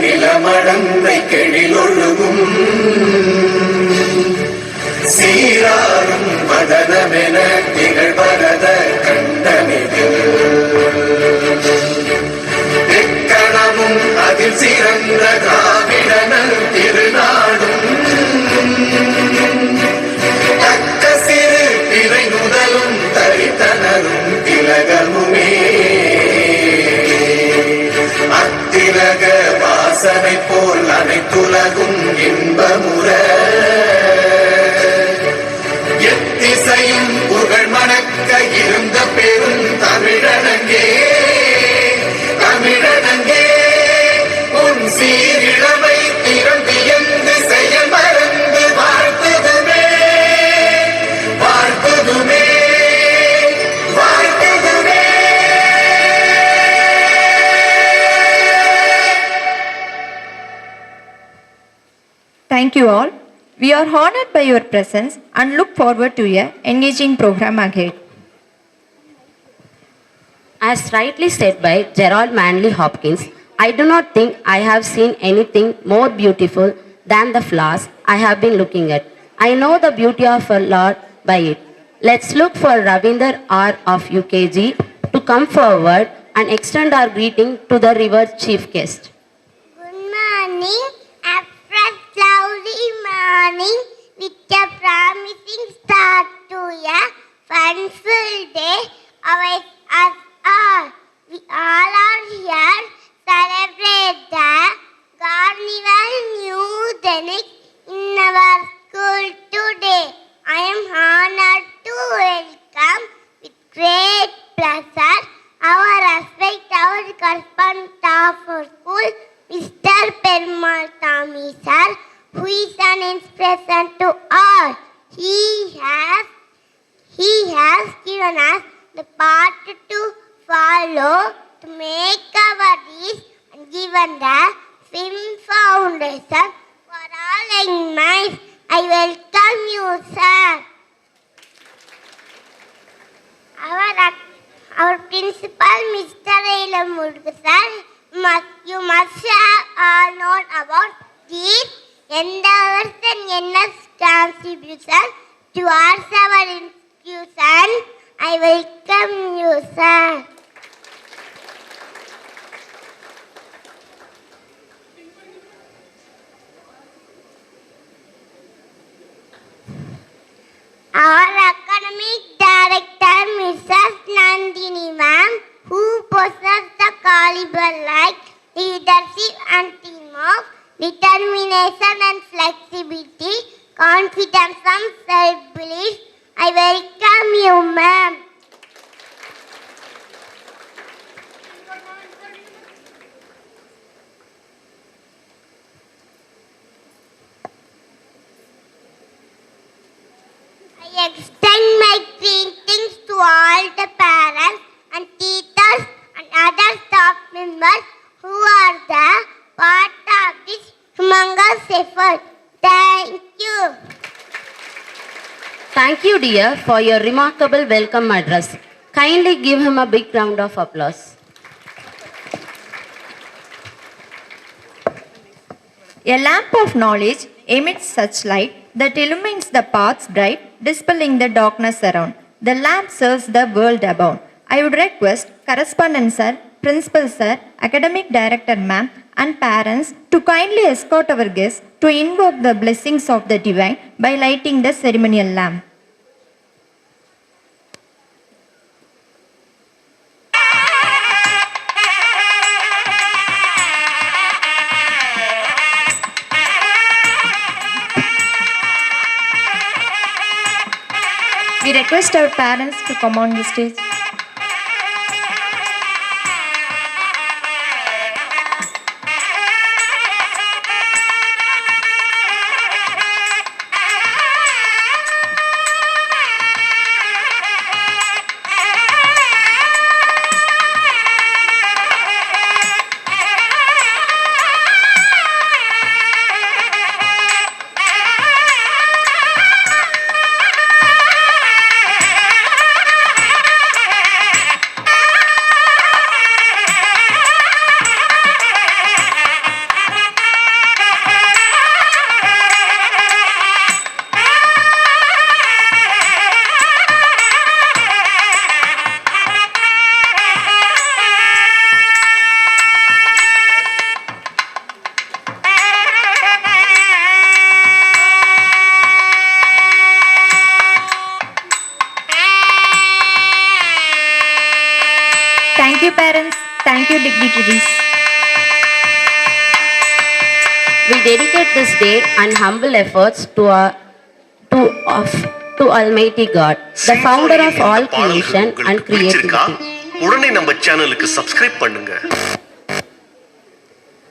நிலமடந்தை கெழிலொழுகும் சீராரும் வதனமென திகழ்வரத கண்டமிதில் எக்கணமும் அதில் சிறந்த திராவிடனல் திருநாடும் தக்க சிறு திரை முதலும் தரித்தனரும் திலகமுமே அத்திலக வாசனை போல் அனைத்துலகும் இன்பமுற எத்திசையும் புகழ் மணக்க இருந்த பெரும் தமிழனங்கே தமிழனங்கே உன் சீரிழமை திறம்பியந்து செயல் மறந்து வாழ்த்துதுமே வாழ்த்துதுமே வாழ்த்துதுமே. Thank you all. We are honored by your presence and look forward to a engaging program ahead. As rightly said by Gerald Manley Hopkins, I do not think I have seen anything more beautiful than the flowers I have been looking at. I know the beauty of a lot by it. Let's look for Ravinder R of UKG to come forward and extend our greeting to the revered chief guest. Good morning. After cloudy morning with a promising start to a fun-filled day awaits us all. We all follow to make our deeds and given the film foundation for all young minds. I welcome you, sir. Our principal, Mr. Elamurgu, sir, you must have all known about these endeavors and endless contribution towards our institution. I welcome you, sir. Our academic director, Mrs. Nandini ma'am, who possesses the caliber like leadership and teamwork, determination and flexibility, confidence and self-belief. I welcome you, ma'am. I extend my greetings to all the parents and teachers and other staff members who are the part of this humongous effort. Thank you. Thank you, dear, for your remarkable welcome address. Kindly give him a big round of applause. A lamp of knowledge emits such light that illumines the paths bright, dispelling the darkness around. The lamp serves the world above. I would request correspondent sir, principal sir, academic director ma'am, and parents to kindly escort our guests to invoke the blessings of the divine by lighting the ceremonial lamp. We request our parents to come on the stage. Thank you, parents. Thank you, dignitaries. We dedicate this day and humble efforts to Almighty God, the founder of all creation and creativity. உடனே நம்ம சேனலுக்கு subscribe பண்ணுங்க.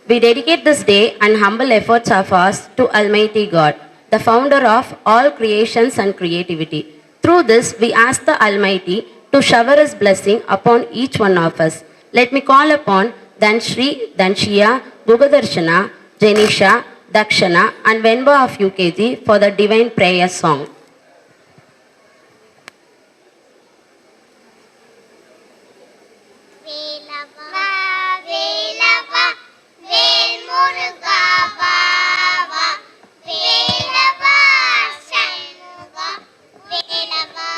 We dedicate this day and humble efforts of us to Almighty God, the founder of all creations and creativity. Through this, we ask the Almighty to shower His blessing upon each one of us. Let me call upon Dhanshri, Dhanshiya, Gugadarshana, Jenisha, Dakshana, and Venba of UKG for the divine prayer song. Velava, Velava, Vel Muruga, Baba, Velava, Shanmuga, Velava,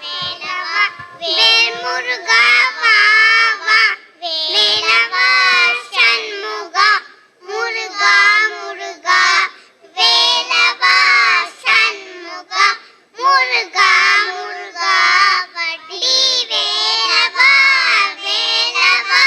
Velava, Vel Muruga, Baba, Velava, Shanmuga, Muruga, Muruga, Velava, Shanmuga, Muruga, Muruga, Vadi Velava, Velava,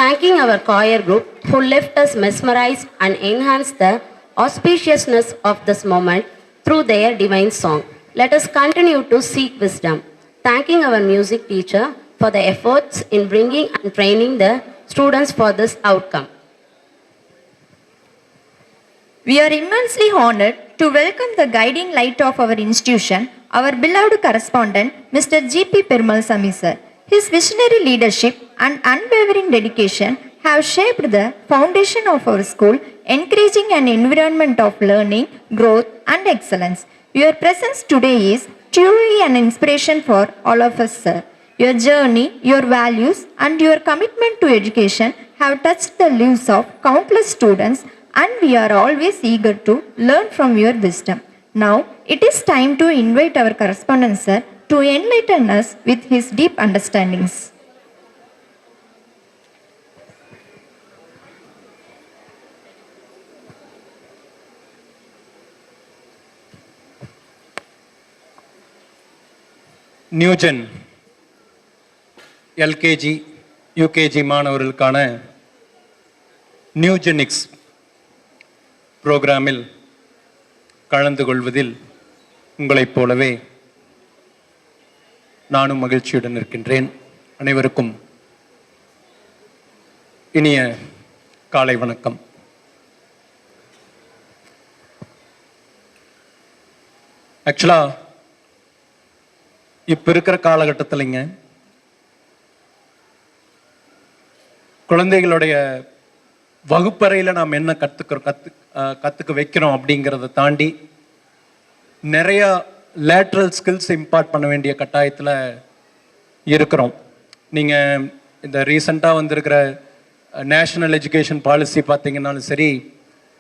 Thanking our choir group who left us mesmerized and enhanced the auspiciousness of this moment through their divine song. Let us continue to seek wisdom. Thanking our music teacher for the efforts in bringing and training the students for this outcome. We are immensely honored to welcome the guiding light of our institution, our beloved correspondent, Mr. G.P. Perumal Sami sir. His visionary leadership and unwavering dedication have shaped the foundation of our school, encouraging an environment of learning, growth, and excellence. Your presence today is truly an inspiration for all of us, sir. Your journey, your values, and your commitment to education have touched the lives of countless students, and we are always eager to learn from your wisdom. Now, it is time to invite our correspondent, sir, to enlighten us with his deep understandings. Newgen LKG UKG மாணவர்களுக்கான நியூஜெனிக்ஸ் புரோகிராமில் கலந்து கொள்வதில் உங்களைப் போலவே நானும் மகிழ்ச்சியுடன் இருக்கின்றேன். அனைவருக்கும் இனிய காலை வணக்கம். ஆக்சுவலாக இப்போ இருக்கிற காலகட்டத்தில்ங்க குழந்தைகளுடைய வகுப்பறையில் நாம் என்ன கற்றுக்க வைக்கிறோம் அப்படிங்கிறத தாண்டி நிறையா லேட்ரல் ஸ்கில்ஸ் இம்பார்ட் பண்ண வேண்டிய கட்டாயத்தில் இருக்கிறோம். நீங்கள் இந்த ரீசண்டாக வந்திருக்கிற நேஷ்னல் எஜுகேஷன் பாலிசி பார்த்தீங்கன்னாலும் சரி,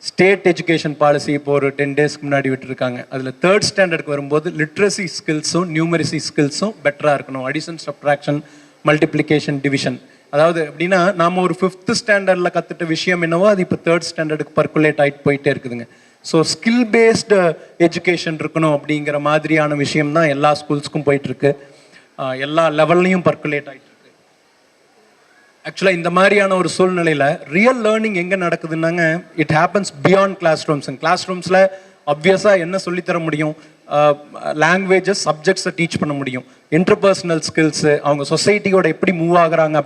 ஸ்டேட் எஜுகேஷன் பாலிசி இப்போ ஒரு 10 டேஸ்க்கு முன்னாடி விட்டுருக்காங்க. அதில் 3rd ஸ்டாண்டர்டுக்கு வரும்போது லிட்ரஸி ஸ்கில்ஸும் நியூமரிசி ஸ்கில்ஸும் பெட்டராக இருக்கணும். Addition, subtraction, multiplication, division. அதாவது அப்படின்னா நாம் ஒரு 5th ஸ்டாண்டர்டில் கற்றுட்ட விஷயம் என்னவோ அது இப்போ 3rd ஸ்டாண்டர்டுக்கு பர்குலேட் ஆகிட்டு போயிட்டே இருக்குதுங்க. ஸோ ஸ்கில் பேஸ்டு எஜுகேஷன் இருக்கணும் அப்படிங்கிற மாதிரியான விஷயம் தான் எல்லா ஸ்கூல்ஸ்க்கும் போயிட்டுருக்கு. எல்லா லெவல்லையும் பர்குலேட் ஆகிட்டு இருக்கு. ஆக்சுவலாக இந்த மாதிரியான ஒரு சூழ்நிலையில் ரியல் லேர்னிங் எங்கே நடக்குதுன்னாங்க, it happens beyond classrooms. கிளாஸ் ரூம்ஸில் ஆப்வியஸாக என்ன சொல்லித்தர முடியும்? லாங்குவேஜஸ், சப்ஜெக்ட்ஸை டீச் பண்ண முடியும். இன்டர்பர்சனல் ஸ்கில்ஸு, அவங்க சொசைட்டியோட எப்படி மூவ் ஆகுறாங்க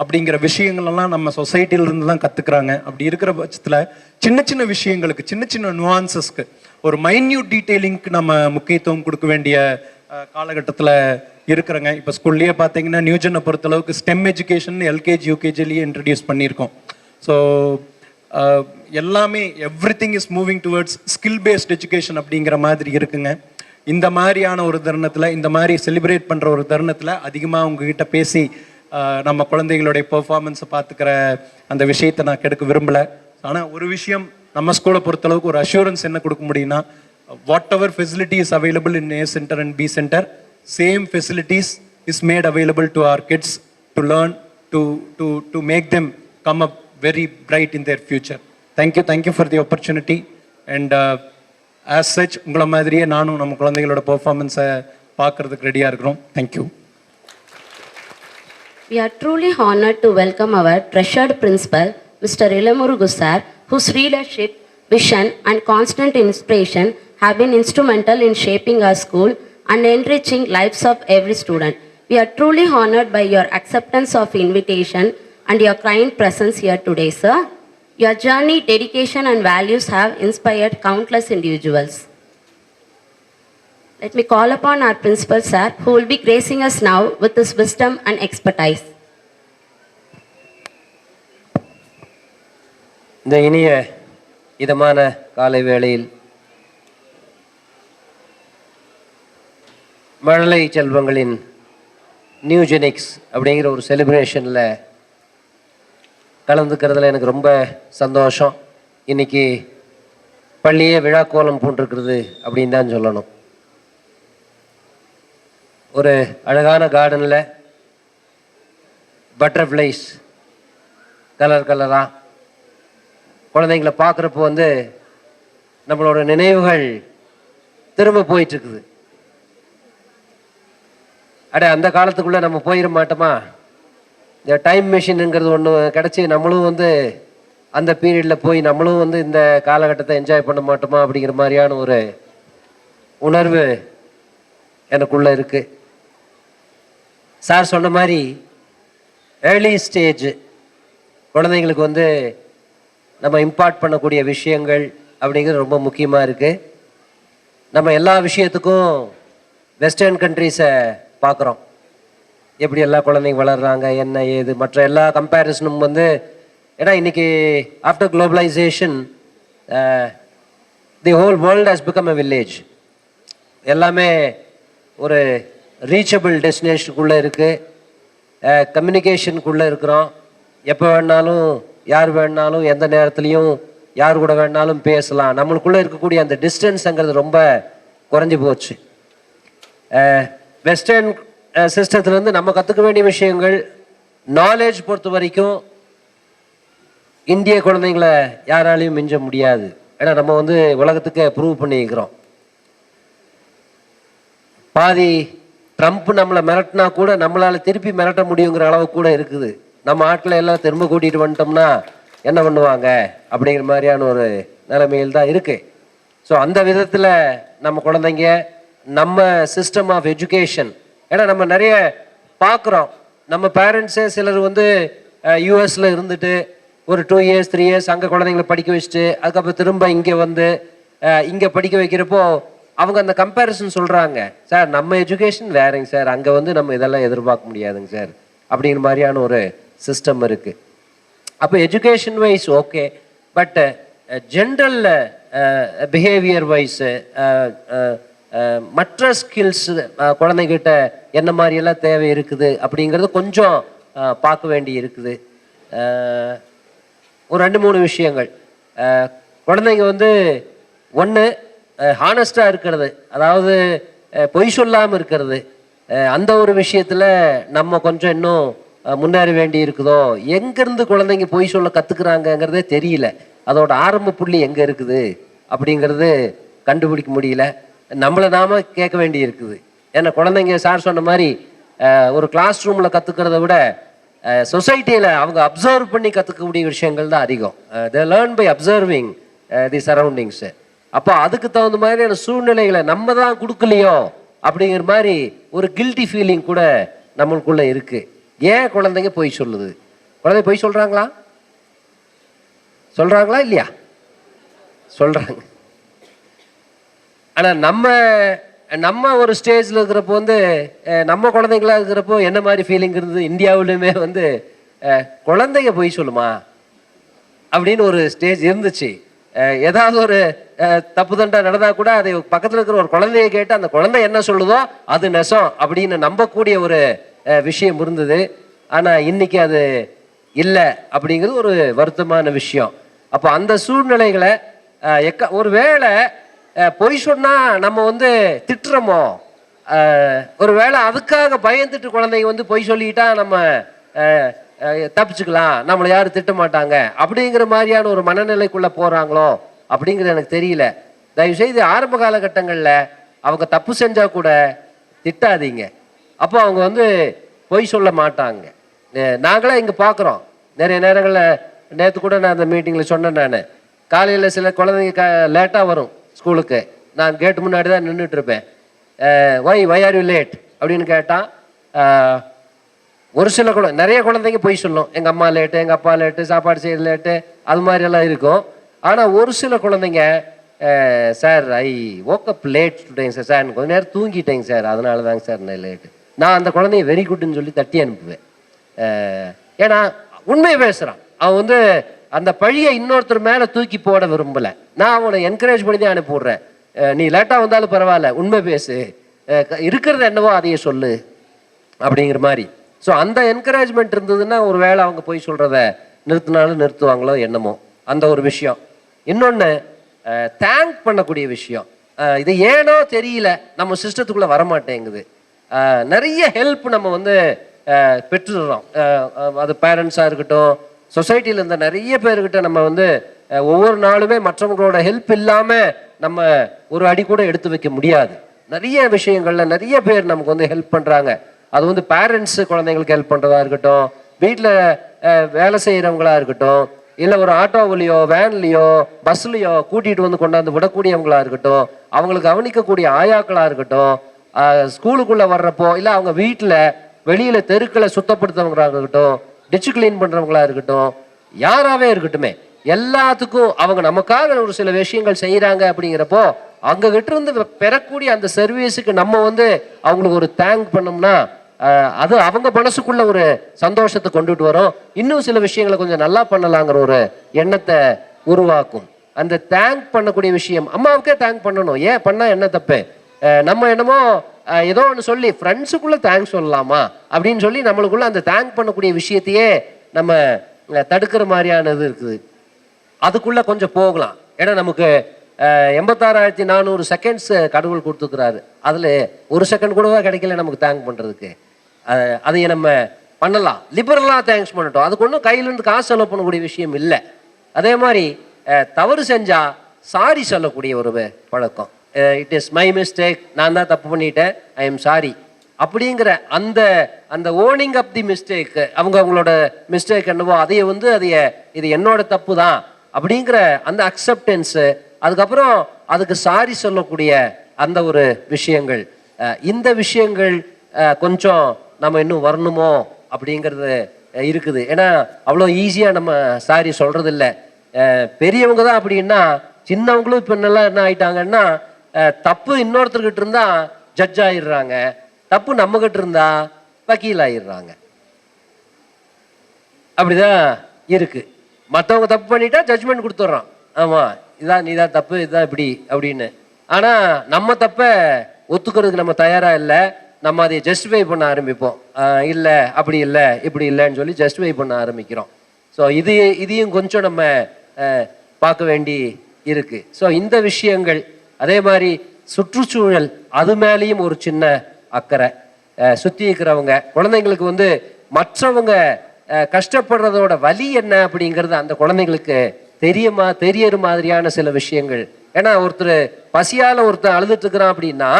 அப்படிங்கிற விஷயங்கள்லாம் நம்ம சொசைட்டியிலிருந்து தான் கற்றுக்குறாங்க. அப்படி இருக்கிற பட்சத்தில் சின்ன சின்ன விஷயங்களுக்கு, சின்ன சின்ன நுவான்சஸ்க்கு, ஒரு மைன்யூட் டீட்டெயிலிங்க்கு நம்ம முக்கியத்துவம் கொடுக்க வேண்டிய காலகட்டத்தில் இருக்கிறங்க. இப்போ ஸ்கூல்லேயே பார்த்தீங்கன்னா நியூஜனை பொறுத்தளவுக்கு ஸ்டெம் எஜுகேஷன் எல்கேஜி யூகேஜிலேயே இன்ட்ரடியூஸ் பண்ணியிருக்கோம். ஸோ எல்லாமே everything is moving towards skill paste education அப்படிங்கிற மாதிரி இருக்குங்க. இந்த மாதிரியான ஒரு தருணத்தில், இந்த மாதிரி செலிப்ரேட் பண்ணுற ஒரு தருணத்தில் அதிகமாக உங்ககிட்ட பேசி நம்ம குழந்தைகளுடைய பெர்ஃபார்மன்ஸை பார்த்துக்கிற அந்த விஷயத்தை நான் கெடுக்க விரும்பலை. ஆனால் ஒரு விஷயம் நம்ம ஸ்கூலை பொறுத்தளவுக்கு ஒரு அஷூரன்ஸ் என்ன கொடுக்க முடியும்னா, what ever facility is available in A centre and B centre, same facilities is made available to our kids to learn, to make them come up very bright in their future. Thank you for the opportunity. And as such, உங்களை மாதிரியே நானும் நம்ம குழந்தைகளோட பெர்ஃபார்மன்ஸை பார்க்கறதுக்கு ரெடியாக இருக்கிறோம். Thank you. We are truly honored to welcome our treasured principal, Mr. Ilamurugu sir, whose leadership, vision, and constant inspiration have been instrumental in shaping our school and enriching lives of every student. We are truly honored by your acceptance of invitation and your kind presence here today, sir. Your journey, dedication, and values have inspired countless individuals. Let me call upon our principal, sir, who will be gracing us now with his wisdom and expertise. இந்த இனிய இதமான காலை வேளையில் மழலை செல்வங்களின் நியூஜெனிக்ஸ் அப்படிங்கிற ஒரு செலிப்ரேஷனில் கலந்துக்கிறதுல எனக்கு ரொம்ப சந்தோஷம். இன்றைக்கி பள்ளியே விழாக்கோலம் பூண்டிருக்கிறது அப்படின்னு தான் சொல்லணும். ஒரு அழகான கார்டனில் பட்டர்ஃப்ளைஸ் கலராக குழந்தைங்களை பார்க்குறப்போ நம்மளோட நினைவுகள் திரும்ப போயிட்டுருக்குது. அந்த காலத்துக்குள்ளே நம்ம போயிட மாட்டோமா இந்த டைம் மிஷினுங்கிறது ஒன்று கிடச்சி நம்மளும் வந்து அந்த பீரியடில் போய் நம்மளும் வந்து இந்த காலகட்டத்தை என்ஜாய் பண்ண மாட்டோமா அப்படிங்கிற மாதிரியான ஒரு உணர்வு எனக்குள்ளே இருக்குது. சார் சொன்ன மாதிரி ஏர்லி ஸ்டேஜ் குழந்தைங்களுக்கு வந்து நம்ம இம்பார்ட் பண்ணக்கூடிய விஷயங்கள் அப்படிங்கிறது ரொம்ப முக்கியமாக இருக்குது. நம்ம எல்லா விஷயத்துக்கும் வெஸ்டர்ன் கண்ட்ரீஸை பார்க்குறோம், எப்படி எல்லா குழந்தைங்க வளர்கிறாங்க என்ன ஏது மற்ற எல்லா கம்பேரிசனும் வந்து. ஏன்னா இன்றைக்கி after globalisation the whole world has become a village. எல்லாமே ஒரு ரீச்சபிள் டெஸ்டினேஷனுக்குள்ளே இருக்குது, கம்யூனிகேஷனுக்குள்ளே இருக்கிறோம். எப்போ வேணாலும் யார் வேணாலும் எந்த நேரத்துலையும் யார் கூட வேணாலும் பேசலாம். நம்மளுக்குள்ளே இருக்கக்கூடிய அந்த டிஸ்டன்ஸுங்கிறது ரொம்ப குறைஞ்சி போச்சு. வெஸ்டர்ன் சிஸ்டத்துலேருந்து நம்ம கற்றுக்க வேண்டிய விஷயங்கள் நாலேஜ் பொறுத்த வரைக்கும் இந்திய குழந்தைங்களை யாராலையும் மிஞ்ச முடியாது. ஏன்னா நம்ம வந்து உலகத்துக்கு ப்ரூவ் பண்ணிக்கிறோம். பாதி ட்ரம்ப் நம்மளை மிரட்டினா கூட நம்மளால் திருப்பி மிரட்ட முடியுங்கிற அளவு கூட இருக்குது. நம்ம ஆட்களை எல்லாம் திரும்ப கூட்டிகிட்டு வந்துட்டோம்னா என்ன பண்ணுவாங்க அப்படிங்கிற மாதிரியான ஒரு நிலைமையில் தான் இருக்குது. ஸோ அந்த விதத்தில் நம்ம குழந்தைங்க நம்ம சிஸ்டம் ஆஃப் எஜுகேஷன், ஏன்னா நம்ம நிறைய பார்க்குறோம். நம்ம பேரண்ட்ஸே சிலர் வந்து யூஎஸில் இருந்துட்டு ஒரு 2 years 3 years அங்கே குழந்தைங்களை படிக்க வச்சுட்டு அதுக்கப்புறம் திரும்ப இங்கே வந்து இங்கே படிக்க வைக்கிறப்போ அவங்க அந்த கம்பேரிசன் சொல்கிறாங்க, சார் நம்ம எஜுகேஷன் வேறங்க சார், அங்கே வந்து நம்ம இதெல்லாம் எதிர்பார்க்க முடியாதுங்க சார் அப்படிங்கிற மாதிரியான ஒரு சிஸ்டம் இருக்குது. அப்போ education wise okay, but general behaviour wise மற்ற ஸ்கில்ஸ் குழந்தைகிட்ட என்ன மாதிரியெல்லாம் தேவை இருக்குது அப்படிங்கிறது கொஞ்சம் பார்க்க வேண்டி இருக்குது. ஒரு 2-3 விஷயங்கள். குழந்தைங்க வந்து ஒன்று ஹானஸ்டாக இருக்கிறது, அதாவது பொய் சொல்லாமல் இருக்கிறது. அந்த ஒரு விஷயத்தில் நம்ம கொஞ்சம் இன்னும் முன்னேற வேண்டி இருக்குதோ. எங்கேருந்து குழந்தைங்க பொய் சொல்ல கற்றுக்குறாங்கங்கிறதே தெரியல. அதோட ஆரம்ப புள்ளி எங்கே இருக்குது அப்படிங்கிறது கண்டுபிடிக்க முடியல. நம்மளை நாம கேட்க வேண்டி இருக்குது. ஏன்னா குழந்தைங்க சார் சொன்ன மாதிரி ஒரு கிளாஸ் ரூமில் கற்றுக்கிறத விட சொசைட்டியில் அவங்க அப்சர்வ் பண்ணி கற்றுக்கக்கூடிய விஷயங்கள் தான் அதிகம். They learn by observing the surroundings. அப்போ அதுக்கு தகுந்த மாதிரியான சூழ்நிலைகளை நம்ம தான் கொடுக்கலையோ அப்படிங்கிற மாதிரி ஒரு கில்ட்டி ஃபீலிங் கூட நம்மளுக்குள்ளே இருக்குது. ஏன் குழந்தைங்க பொய் சொல்லுது? குழந்தைங்க பொய் சொல்கிறாங்களா? சொல்கிறாங்களா இல்லையா? சொல்கிறாங்க. ஆனால் நம்ம ஒரு ஸ்டேஜில் இருக்கிறப்போ வந்து நம்ம குழந்தைங்களா இருக்கிறப்போ என்ன மாதிரி ஃபீலிங் இருந்தது? இந்தியாவிலுமே வந்து குழந்தைங்க பொய் சொல்லுமா அப்படின்னு ஒரு ஸ்டேஜ் இருந்துச்சு. ஏதாவது ஒரு தப்பு தண்டா நடந்தால் கூட அதை பக்கத்தில் இருக்கிற ஒரு குழந்தைய கேட்டு அந்த குழந்தை என்ன சொல்லுதோ அது நெசம் அப்படின்னு நம்பக்கூடிய ஒரு விஷயம் இருந்தது. ஆனால் இன்னைக்கு அது இல்லை அப்படிங்கிறது ஒரு வருத்தமான விஷயம். அப்போ அந்த சூழ்நிலைகளை ஒரு வேளை பொய் சொன்னால் நம்ம வந்து திட்டுறோமோ, ஒரு வேளை அதுக்காக பயந்துட்டு குழந்தைங்க வந்து பொய் சொல்லிக்கிட்டா நம்ம தப்பிச்சுக்கலாம், நம்மளை யாரும் திட்ட மாட்டாங்க அப்படிங்கிற மாதிரியான ஒரு மனநிலைக்குள்ளே போகிறாங்களோ அப்படிங்கிறது எனக்கு தெரியல. தயவுசெய்து ஆரம்ப காலகட்டங்களில் அவங்க தப்பு செஞ்சால் கூட திட்டாதீங்க. அப்போ அவங்க வந்து பொய் சொல்ல மாட்டாங்க. நாங்களே இங்கே பார்க்குறோம் நிறைய நேரங்களில். நேற்று கூட நான் அந்த மீட்டிங்கில் சொன்னேன், நான் காலையில் சில குழந்தைங்க லேட்டாக வரும் ஸ்கூலுக்கு. நான் கேட்டு முன்னாடி தான் நின்றுட்டு இருப்பேன். வை ஆர் யூ லேட் அப்படின்னு கேட்டான். ஒரு சில நிறைய குழந்தைங்க பொய் சொல்லும், எங்கள் அம்மா லேட்டு, எங்கள் அப்பா லேட்டு, சாப்பாடு செய்ய லேட்டு, அது மாதிரியெல்லாம் இருக்கும். ஆனால் ஒரு சில குழந்தைங்க சார் ஐ ஓக்கப் லேட் டுடேங்க சார், சார் கொஞ்சம் நேரம் தூங்கிட்டேங்க சார், அதனால தாங்க சார் நான் லேட்டு. நான் அந்த குழந்தைய வெரி குட்னு சொல்லி தட்டி அனுப்புவேன். ஏன்னா உண்மையை பேசுகிறான் அவன். வந்து அந்த பழியை இன்னொருத்தர் மேலே தூக்கி போட விரும்பலை. நான் அவனை என்கரேஜ் பண்ணி தான் அனுப்பி விட்றேன். நீ லேட்டாக வந்தாலும் பரவாயில்ல, உண்மை பேசு, இருக்கிறது என்னவோ அதையே சொல்லு அப்படிங்கிற மாதிரி. ஸோ அந்த என்கரேஜ்மெண்ட் இருந்ததுன்னா ஒரு வேளை அவங்க போய் சொல்கிறத நிறுத்தினாலும் நிறுத்துவாங்களோ என்னமோ, அந்த ஒரு விஷயம். இன்னொன்று தேங்க் பண்ணக்கூடிய விஷயம். இது ஏனோ தெரியல நம்ம சிஸ்டத்துக்குள்ளே வரமாட்டேங்குது. நிறைய ஹெல்ப் நம்ம வந்து பெற்றுடுறோம். அது பேரண்ட்ஸாக இருக்கட்டும், சொசைட்டியில் இருந்த நிறைய பேர்கிட்ட நம்ம வந்து ஒவ்வொரு நாளுமே மற்றவங்களோட ஹெல்ப் இல்லாமல் நம்ம ஒரு அடி கூட எடுத்து வைக்க முடியாது. நிறைய விஷயங்கள்ல நிறைய பேர் நமக்கு வந்து ஹெல்ப் பண்ணுறாங்க. அது வந்து பேரண்ட்ஸு குழந்தைங்களுக்கு ஹெல்ப் பண்ணுறதா இருக்கட்டும், வீட்டில் வேலை செய்கிறவங்களா இருக்கட்டும், இல்லை ஒரு ஆட்டோவிலையோ வேன்லேயோ பஸ்லையோ கூட்டிகிட்டு வந்து கொண்டாந்து விடக்கூடியவங்களா இருக்கட்டும், அவங்களை கவனிக்கக்கூடிய ஆயாக்களாக இருக்கட்டும், ஸ்கூலுக்குள்ளே வர்றப்போ இல்லை அவங்க வீட்டில் வெளியில் தெருக்களை சுத்தப்படுத்துறவங்களா இருக்கட்டும், டிச்சு கிளீன் பண்ணுறவங்களா இருக்கட்டும், யாராவே இருக்கட்டுமே, எல்லாத்துக்கும் அவங்க நமக்காக ஒரு சில விஷயங்கள் செய்கிறாங்க. அப்படிங்கிறப்போ அவங்க கிட்ட இருந்து பெறக்கூடிய அந்த சர்வீஸுக்கு நம்ம வந்து அவங்களுக்கு ஒரு தேங்க் பண்ணோம்னா அது அவங்க மனசுக்குள்ள ஒரு சந்தோஷத்தை கொண்டுட்டு வரும். இன்னும் சில விஷயங்களை கொஞ்சம் நல்லா பண்ணலாங்கிற ஒரு எண்ணத்தை உருவாக்கும். அந்த தேங்க் பண்ணக்கூடிய விஷயம் அம்மாவுக்கே தேங்க் பண்ணணும். ஏன் பண்ணா என்ன தப்பு? நம்ம என்னமோ ஏதோ ஒன்று சொல்லி ஃப்ரெண்ட்ஸுக்குள்ள தேங்க்ஸ் சொல்லலாமா அப்படின்னு சொல்லி நம்மளுக்குள்ள அந்த தேங்க் பண்ணக்கூடிய விஷயத்தையே நம்ம தடுக்கிற மாதிரியானது இருக்குது. அதுக்குள்ள கொஞ்சம் போகலாம். ஏன்னா நமக்கு 86,400 செகண்ட்ஸ் கடவுள் கொடுத்துக்கிறாரு. அதில் ஒரு செகண்ட் கூடவா கிடைக்கல நமக்கு தேங்க் பண்ணுறதுக்கு. அதையே நம்ம பண்ணலாம், லிபரலாக தேங்க்ஸ் பண்ணட்டும். அதுக்கு ஒன்றும் கையிலேருந்து காசு செலவு பண்ணக்கூடிய விஷயம் இல்லை. அதே மாதிரி தவறு செஞ்சால் சாரி சொல்லக்கூடிய ஒரு பழக்கம். இட் இஸ் மை மிஸ்டேக், நான் தான் தப்பு பண்ணிட்டேன், ஐ எம் சாரி அப்படிங்கிற அந்த அந்த ஓனிங் அப் தி மிஸ்டேக், அவங்களோட மிஸ்டேக் என்னவோ அதைய இது என்னோட தப்பு தான் அப்படிங்கிற அந்த அக்செப்டன்ஸு, அதுக்கப்புறம் அதுக்கு சாரி சொல்லக்கூடிய அந்த ஒரு விஷயங்கள், இந்த விஷயங்கள் கொஞ்சம் நம்ம இன்னும் வரணுமோ அப்படிங்கிறது இருக்குது. ஏன்னா அவ்வளோ ஈஸியாக நம்ம சாரி சொல்கிறது இல்லை. பெரியவங்க தான் அப்படின்னா, சின்னவங்களும் இப்போ என்னெல்லாம் என்ன ஆயிட்டாங்கன்னா, தப்பு இன்னொருத்தர்கிட்ட இருந்தா ஜட்ஜ் ஆயிடுறாங்க, தப்பு நம்ம கிட்ட இருந்தா வக்கீல் ஆயிடுறாங்க. அப்படிதான் இருக்கு. மற்றவங்க தப்பு பண்ணிட்டா ஜட்ஜ்மெண்ட் கொடுத்துட்றான், ஆமா இதான் நீதான் தப்பு, இதுதான் இப்படி அப்படின்னு. ஆனா நம்ம தப்பை ஒத்துக்கிறதுக்கு நம்ம தயாரா இல்லை. நம்ம அதை ஜஸ்டிஃபை பண்ண ஆரம்பிப்போம். இல்லை அப்படி இல்லை இப்படி இல்லைன்னு சொல்லி ஜஸ்டிஃபை பண்ண ஆரம்பிக்கிறோம். ஸோ இதையும் கொஞ்சம் நம்ம பார்க்க வேண்டி இருக்கு. ஸோ இந்த விஷயங்கள், அதே மாதிரி சுற்றுச்சூழல், அது மேலேயும் ஒரு சின்ன அக்கறை. சுற்றி இருக்கிறவங்க குழந்தைங்களுக்கு வந்து மற்றவங்க கஷ்டப்படுறதோட வலி என்ன அப்படிங்கிறது அந்த குழந்தைங்களுக்கு தெரியற மாதிரியான சில விஷயங்கள். ஏன்னா ஒருத்தர் பசியால் ஒருத்தர் அழுதுட்டு இருக்கிறான் அப்படின்னா,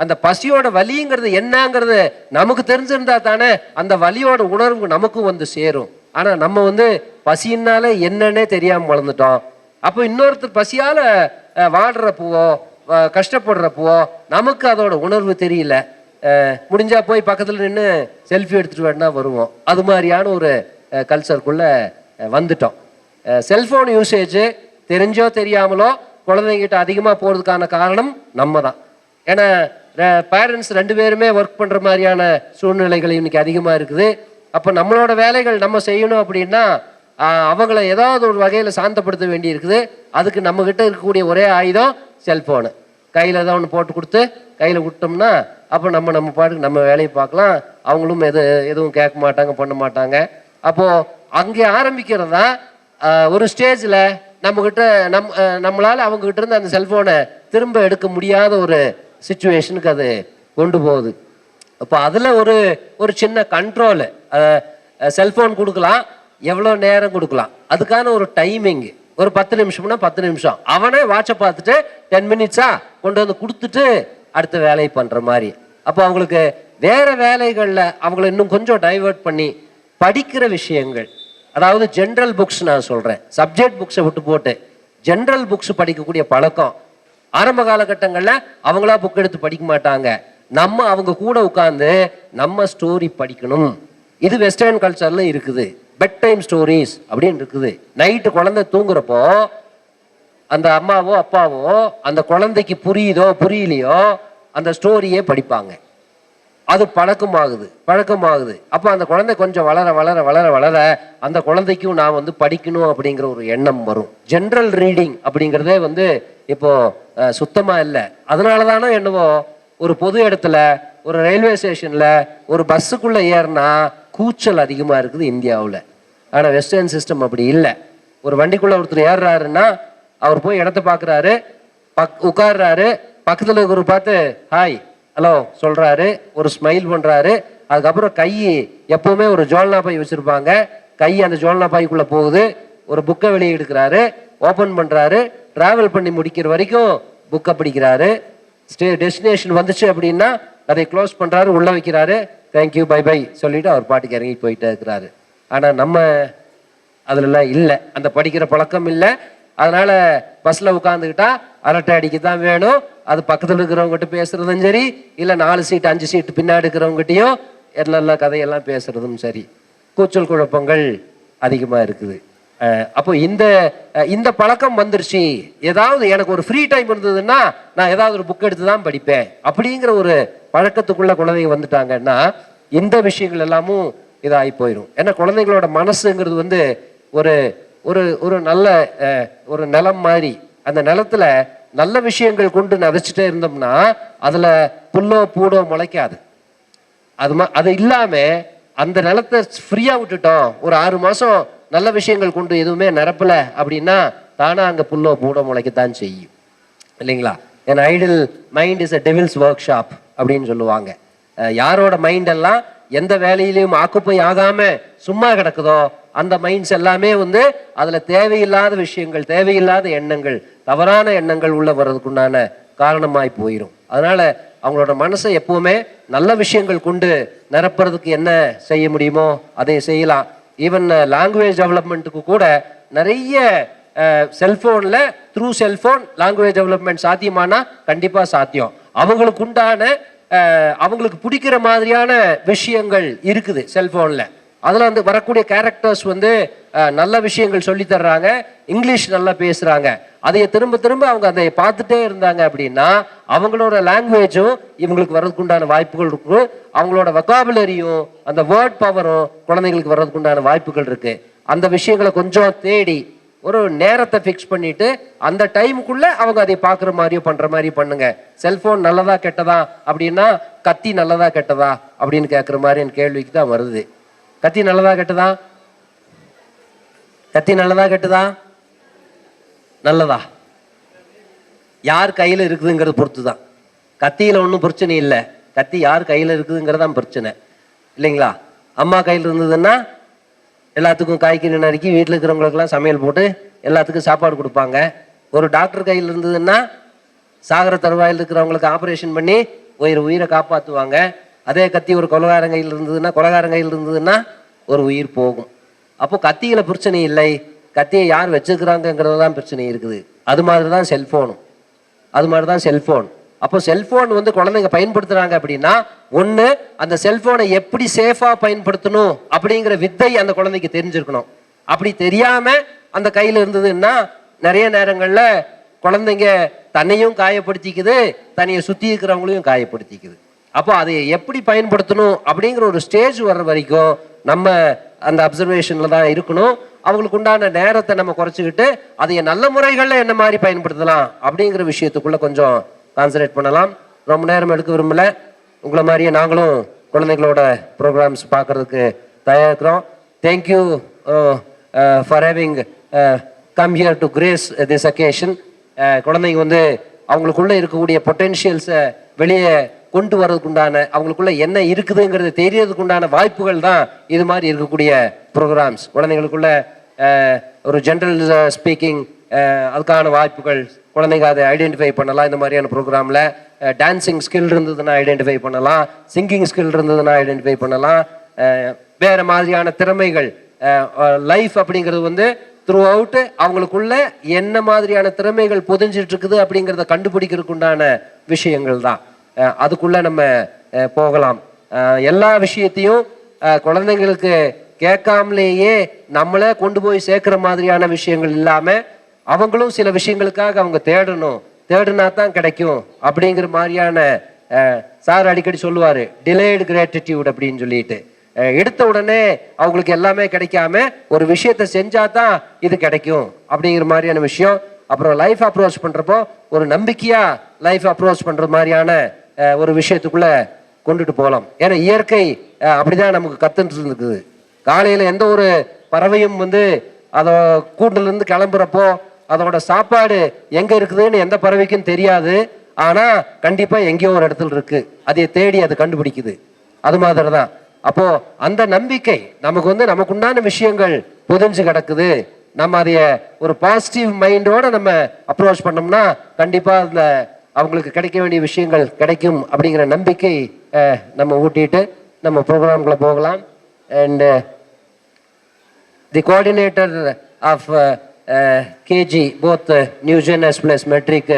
அந்த பசியோட வலிங்கிறது என்னங்கிறது நமக்கு தெரிஞ்சிருந்தா தானே அந்த வலியோட உணர்வு நமக்கும் வந்து சேரும். ஆனா நம்ம வந்து பசியினால என்னன்னே தெரியாம வளர்ந்துட்டோம். அப்போ இன்னொருத்தர் பசியால வாடுறப்போ கஷ்டப்படுறப்போ நமக்கு அதோட உணர்வு தெரியல. முடிஞ்சா போய் பக்கத்துல நின்று செல்ஃபி எடுத்துட்டு வேணா வருவோம். அது மாதிரியான ஒரு கல்ச்சருக்குள்ள வந்துட்டோம். செல்போன் யூசேஜ் தெரிஞ்சோ தெரியாமலோ குழந்தைங்கிட்ட அதிகமாக போகிறதுக்கான காரணம் நம்ம தான். ஏன்னா பேரண்ட்ஸ் 2 பேருமே ஒர்க் பண்ணுற மாதிரியான சூழ்நிலைகள் இன்னைக்கு அதிகமாக இருக்குது. அப்போ நம்மளோட வேலைகள் நம்ம செய்யணும் அப்படின்னா அவங்கள ஏதாவது ஒரு வகையில் சாந்தப்படுத்த வேண்டி இருக்குது. அதுக்கு நம்மக்கிட்ட இருக்கக்கூடிய ஒரே ஆயுதம் செல்ஃபோனு. கையில் ஏதோ ஒன்று போட்டு கொடுத்து கையில் விட்டோம்னா அப்போ நம்ம பாட்டுக்கு நம்ம வேலையை பார்க்கலாம். அவங்களும் எதுவும் கேட்க மாட்டாங்க, பண்ண மாட்டாங்க. அப்போது அங்கே ஆரம்பிக்கிறது தான் ஒரு ஸ்டேஜில் நம்மக்கிட்ட நம்மளால் அவங்ககிட்ட இருந்து அந்த செல்ஃபோனை திரும்ப எடுக்க முடியாத ஒரு சிச்சுவேஷனுக்கு அது கொண்டு போகுது. அப்போ அதில் ஒரு சின்ன கண்ட்ரோலு. செல்ஃபோன் கொடுக்கலாம், எவ்வளோ நேரம் கொடுக்கலாம், அதுக்கான ஒரு டைமிங். ஒரு 10 நிமிஷம்னா 10 நிமிஷம். அவனே வாட்சை பார்த்துட்டு 10 மினிட்ஸா கொண்டு வந்து கொடுத்துட்டு அடுத்த வேலையை பண்ணுற மாதிரி. அப்போ அவங்களுக்கு வேறு வேலைகளில் அவங்கள இன்னும் கொஞ்சம் டைவர்ட் பண்ணி படிக்கிற விஷயங்கள், அதாவது ஜென்ரல் புக்ஸ் நான் சொல்கிறேன், சப்ஜெக்ட் புக்ஸை விட்டு போட்டு ஜென்ரல் புக்ஸ் படிக்கக்கூடிய பழக்கம். ஆரம்ப காலகட்டங்களில் அவங்களா புக் எடுத்து படிக்க மாட்டாங்க. நம்ம அவங்க கூட உட்காந்து நம்ம ஸ்டோரி படிக்கணும். இது வெஸ்டர்ன் கல்ச்சர்ல இருக்குது. பெட் டைம் ஸ்டோரிஸ் அப்படின்னு இருக்குது. நைட்டு குழந்தை தூங்குறப்போ அந்த அம்மாவோ அப்பாவோ அந்த குழந்தைக்கு புரியுதோ புரியலையோ அந்த ஸ்டோரியே படிப்பாங்க. அது பழக்கமாகுது. அப்போ அந்த குழந்தை கொஞ்சம் வளர வளர வளர வளர அந்த குழந்தைக்கும் நான் வந்து படிக்கணும் அப்படிங்கிற ஒரு எண்ணம் வரும். ஜென்ரல் ரீடிங் அப்படிங்கிறதே வந்து இப்போ சுத்தமாக இல்லை. அதனால தானே என்னவோ ஒரு பொது இடத்துல, ஒரு ரயில்வே ஸ்டேஷனில், ஒரு பஸ்ஸுக்குள்ளே ஏறினா கூச்சல் அதிகமாக இருக்குது இந்தியாவில். ஆனால் வெஸ்டர்ன் சிஸ்டம் அப்படி இல்லை. ஒரு வண்டிக்குள்ளே ஒருத்தர் ஏறுறாருன்னா அவர் போய் இடத்த பார்க்குறாரு, உட்கார்றாரு, பக்கத்தில் இருக்கிற பார்த்து ஹாய் ஹலோ சொல்கிறாரு, ஒரு ஸ்மைல் பண்ணுறாரு. அதுக்கப்புறம் கை எப்போவுமே ஒரு ஜோல்னா பை வச்சுருப்பாங்க, கை அந்த ஜோல்னா பைக்குள்ளே போகுது. ஒரு புக்கை வெளியே எடுக்கிறாரு, ஓப்பன் பண்ணுறாரு, ட்ராவல் பண்ணி முடிக்கிற வரைக்கும் புக்கை படிக்கிறாரு. டெஸ்டினேஷன் வந்துச்சு அப்படின்னா அதை க்ளோஸ் பண்ணுறாரு, உள்ளே வைக்கிறாரு, தேங்க்யூ பை பை சொல்லிட்டு அவர் பாட்டுக்கு இறங்கி போயிட்டே இருக்கிறாரு. ஆனால் நம்ம அதுலலாம் இல்லை, அந்த படிக்கிற பழக்கம் இல்லை. அதனால பஸ்ஸில் உட்காந்துக்கிட்டா அரட்டை அடிக்க தான் வேணும். அது பக்கத்தில் இருக்கிறவங்ககிட்ட பேசுறதும் சரி, இல்லை 4 சீட்டு 5 சீட்டு பின்னாடி இருக்கிறவங்ககிட்டையும் நல்ல கதையெல்லாம் பேசுறதும் சரி, கூச்சல் குழப்பங்கள் அதிகமாக இருக்குது. அப்போ இந்த பழக்கம் வந்துருச்சு. ஏதாவது எனக்கு ஒரு ஃப்ரீ டைம் இருந்ததுன்னா நான் ஏதாவது ஒரு புக் எடுத்து தான் படிப்பேன் அப்படிங்கிற ஒரு பழக்கத்துக்குள்ள குழந்தைங்க வந்துட்டாங்கன்னா இந்த விஷயங்கள் எல்லாமும் இதாகி போயிடும். ஏன்னா குழந்தைங்களோட மனசுங்கிறது வந்து ஒரு ஒரு ஒரு நல்ல ஒரு நிலம் மாதிரி. அந்த நிலத்துல நல்ல விஷயங்கள் கொண்டு நதைச்சிட்டே இருந்தோம்னா அதுல புல்லோ பூடோ முளைக்காது. அது இல்லாம அந்த நிலத்தை ஃப்ரீயா விட்டுட்டோம், ஒரு 6 மாசம் நல்ல விஷயங்கள் கொண்டு எதுவுமே நிரப்பல அப்படின்னா தானா அங்க புல்லோ பூடோ முளைக்கத்தான் செய்யும், இல்லைங்களா? An idle mind is a devil's workshop அப்படின்னு சொல்லுவாங்க. யாரோட மைண்ட் எல்லாம் எந்த வேலையிலையும் ஆக்குப்பை ஆகாம சும்மா கிடக்குதோ அந்த மைண்ட்ஸ் எல்லாமே வந்து அதுல தேவையில்லாத விஷயங்கள், தேவையில்லாத எண்ணங்கள், தவறான எண்ணங்கள் உள்ள வர்றதுக்குண்டான காரணமாய் போயிடும். அதனால அவங்களோட மனசை எப்பவுமே நல்ல விஷயங்கள் கொண்டு நிரப்புறதுக்கு என்ன செய்ய முடியுமோ அதை செய்யலாம். ஈவன் லாங்குவேஜ் டெவலப்மெண்ட்டுக்கு கூட நிறைய செல்போன்ல த்ரூ செல்போன் லாங்குவேஜ் டெவலப்மெண்ட் சாத்தியமானா கண்டிப்பா சாத்தியம். அவங்களுக்கு உண்டான அவங்களுக்கு பிடிக்கிற மாதிரியான விஷயங்கள் இருக்குது செல்போன்ல. அதுல வந்து வரக்கூடிய கேரக்டர்ஸ் வந்து நல்ல விஷயங்கள் சொல்லி தர்றாங்க, இங்கிலீஷ் நல்லா பேசுறாங்க. அதைய திரும்ப திரும்ப அவங்க அதை பார்த்துட்டே இருந்தாங்க அப்படின்னா அவங்களோட லாங்குவேஜும் இவங்களுக்கு வர்றதுக்கு உண்டான வாய்ப்புகள் இருக்கும். அவங்களோட வொக்காபுலரியும் அந்த வேர்ட் பவரும் குழந்தைங்களுக்கு வர்றதுக்கு உண்டான வாய்ப்புகள் இருக்கு. அந்த விஷயங்களை கொஞ்சம் தேடி ஒரு நேரத்தை ஃபிக்ஸ் பண்ணிட்டு அந்த டைமுக்குள்ள அவங்க அதை பார்க்குற மாதிரியோ பண்ற மாதிரி பண்ணுங்க. செல்போன் நல்லதா கெட்டதா அப்படின்னா கத்தி நல்லதா கெட்டதா அப்படின்னு கேட்குற மாதிரி என் கேள்விக்கு தான் வருது. கத்தி நல்லதா கெட்டதா? கத்தி நல்லதா கெட்டதா? நல்லதா? யார் கையில் இருக்குதுங்கிறது பொறுத்து தான். கத்தியில் ஒன்றும் பிரச்சனை இல்லை, கத்தி யார் கையில் இருக்குதுங்கிறதான் பிரச்சனை, இல்லைங்களா? அம்மா கையில் இருந்ததுன்னா எல்லாத்துக்கும் காய்கறி நறுக்கி வீட்டில் இருக்கிறவங்களுக்கெல்லாம் சமையல் போட்டு எல்லாத்துக்கும் சாப்பாடு கொடுப்பாங்க. ஒரு டாக்டர் கையில் இருந்ததுன்னா சாகர தருவாயில் இருக்கிறவங்களுக்கு ஆப்ரேஷன் பண்ணி உயிரை காப்பாற்றுவாங்க. அதே கத்தி ஒரு கொலகாரன் கையில் இருந்ததுன்னா ஒரு உயிர் போகும். அப்போ கத்தியில் பிரச்சனை இல்லை, கத்தியை யார் வச்சுக்கிறாங்கிறது தான் பிரச்சனை இருக்குது. அது மாதிரி தான் செல்போன். அப்போ செல்போன் வந்து குழந்தைங்க பயன்படுத்துறாங்க அப்படின்னா ஒன்று அந்த செல்போனை எப்படி சேஃபா பயன்படுத்தணும் அப்படிங்கிற வித்தை அந்த குழந்தைக்கு தெரிஞ்சிருக்கணும். அப்படி தெரியாம அந்த கையில் இருந்ததுன்னா நிறைய நேரங்கள்ல குழந்தைங்க தன்னையும் காயப்படுத்திக்குது, தன்னையை சுத்தி இருக்கிறவங்களையும் காயப்படுத்திக்குது. அப்போ அதை எப்படி பயன்படுத்தணும் அப்படிங்கிற ஒரு ஸ்டேஜ் வர்ற வரைக்கும் நம்ம அந்த அப்சர்வேஷன்ல தான் இருக்கணும். அவங்களுக்கு உண்டான நேரத்தை நம்ம குறைச்சிக்கிட்டு அதை நல்ல முறைகளில் என்ன மாதிரி பயன்படுத்தலாம் அப்படிங்கிற விஷயத்துக்குள்ள கொஞ்சம் கான்சன்ட்ரேட் பண்ணலாம். ரொம்ப நேரம் எடுக்க விரும்பல. உங்களை மாதிரியே நாங்களும் குழந்தைங்களோட ப்ரோக்ராம்ஸ் பார்க்கறதுக்கு தயாரிக்கிறோம். Thank you for having come here to grace this occasion. குழந்தைங்க வந்து அவங்களுக்குள்ள இருக்கக்கூடிய பொட்டென்ஷியல்ஸை வெளியே கொண்டு வர்றதுக்குண்டான, அவங்களுக்குள்ள என்ன இருக்குதுங்கிறது தெரியறதுக்கு உண்டான வாய்ப்புகள் தான் இது மாதிரி இருக்கக்கூடிய ப்ரோக்ராம்ஸ். குழந்தைங்களுக்குள்ள ஒரு ஜென்ரல் ஸ்பீக்கிங் அதுக்கான வாய்ப்புகள், குழந்தைங்க அதை ஐடென்டிஃபை பண்ணலாம். இந்த மாதிரியான ப்ரோக்ராமில் டான்சிங் ஸ்கில் இருந்ததுன்னா ஐடென்டிஃபை பண்ணலாம், சிங்கிங் ஸ்கில் இருந்ததுன்னா ஐடென்டிஃபை பண்ணலாம். வேறு மாதிரியான திறமைகள் லைஃப் அப்படிங்கிறது வந்து த்ரூ அவுட்டு அவங்களுக்குள்ள என்ன மாதிரியான திறமைகள் பொதிஞ்சிட்டு இருக்குது அப்படிங்கிறத கண்டுபிடிக்கிறதுக்கு உண்டான விஷயங்கள் தான். அதுக்குள்ள நம்ம போகலாம். எல்லா விஷயத்தையும் குழந்தைங்களுக்கு கேட்காமலேயே நம்மளே கொண்டு போய் சேர்க்கிற மாதிரியான விஷயங்கள் இல்லாம அவங்களும் சில விஷயங்களுக்காக அவங்க தேடுனா தான் கிடைக்கும் அப்படிங்கிற மாதிரியான சார் அடிக்கடி சொல்லுவாரு, டிலேடு கிராட்டிடியூட் அப்படின்னு சொல்லிட்டு. எடுத்த உடனே அவங்களுக்கு எல்லாமே கிடைக்காம ஒரு விஷயத்த செஞ்சா தான் இது கிடைக்கும் அப்படிங்கிற மாதிரியான விஷயம். அப்புறம் லைஃப் அப்ரோச் பண்றப்போ ஒரு நம்பிக்கையா லைஃப் அப்ரோச் பண்ற மாதிரியான ஒரு விஷயத்துக்குள்ள கொண்டுட்டு போகலாம். ஏன்னா இயற்கை அப்படிதான் நமக்கு கத்துட்டு இருக்குது. காலையில எந்த ஒரு பறவையும் வந்து அதோ கூண்டுல இருந்து கிளம்புறப்போ அதோட சாப்பாடு எங்க இருக்குதுன்னு எந்த பறவைக்கும் தெரியாது. ஆனா கண்டிப்பா எங்கேயோ ஒரு இடத்துல இருக்கு, அதை தேடி அது கண்டுபிடிக்குது. அது மாதிரிதான். அப்போ அந்த நம்பிக்கை நமக்கு வந்து நமக்குண்டான விஷயங்கள் புதிஞ்சு கிடக்குது. நம்ம அதைய ஒரு பாசிட்டிவ் மைண்டோட நம்ம அப்ரோச் பண்ணோம்னா கண்டிப்பா அந்த அவங்களுக்கு கிடைக்க வேண்டிய விஷயங்கள் கிடைக்கும் அப்படிங்கிற நம்பிக்கை நம்ம ஊட்டிட்டு நம்ம ப்ரோக்ராம்குள்ள போகலாம். And the coordinator of KG, both New Gen as well as Metric,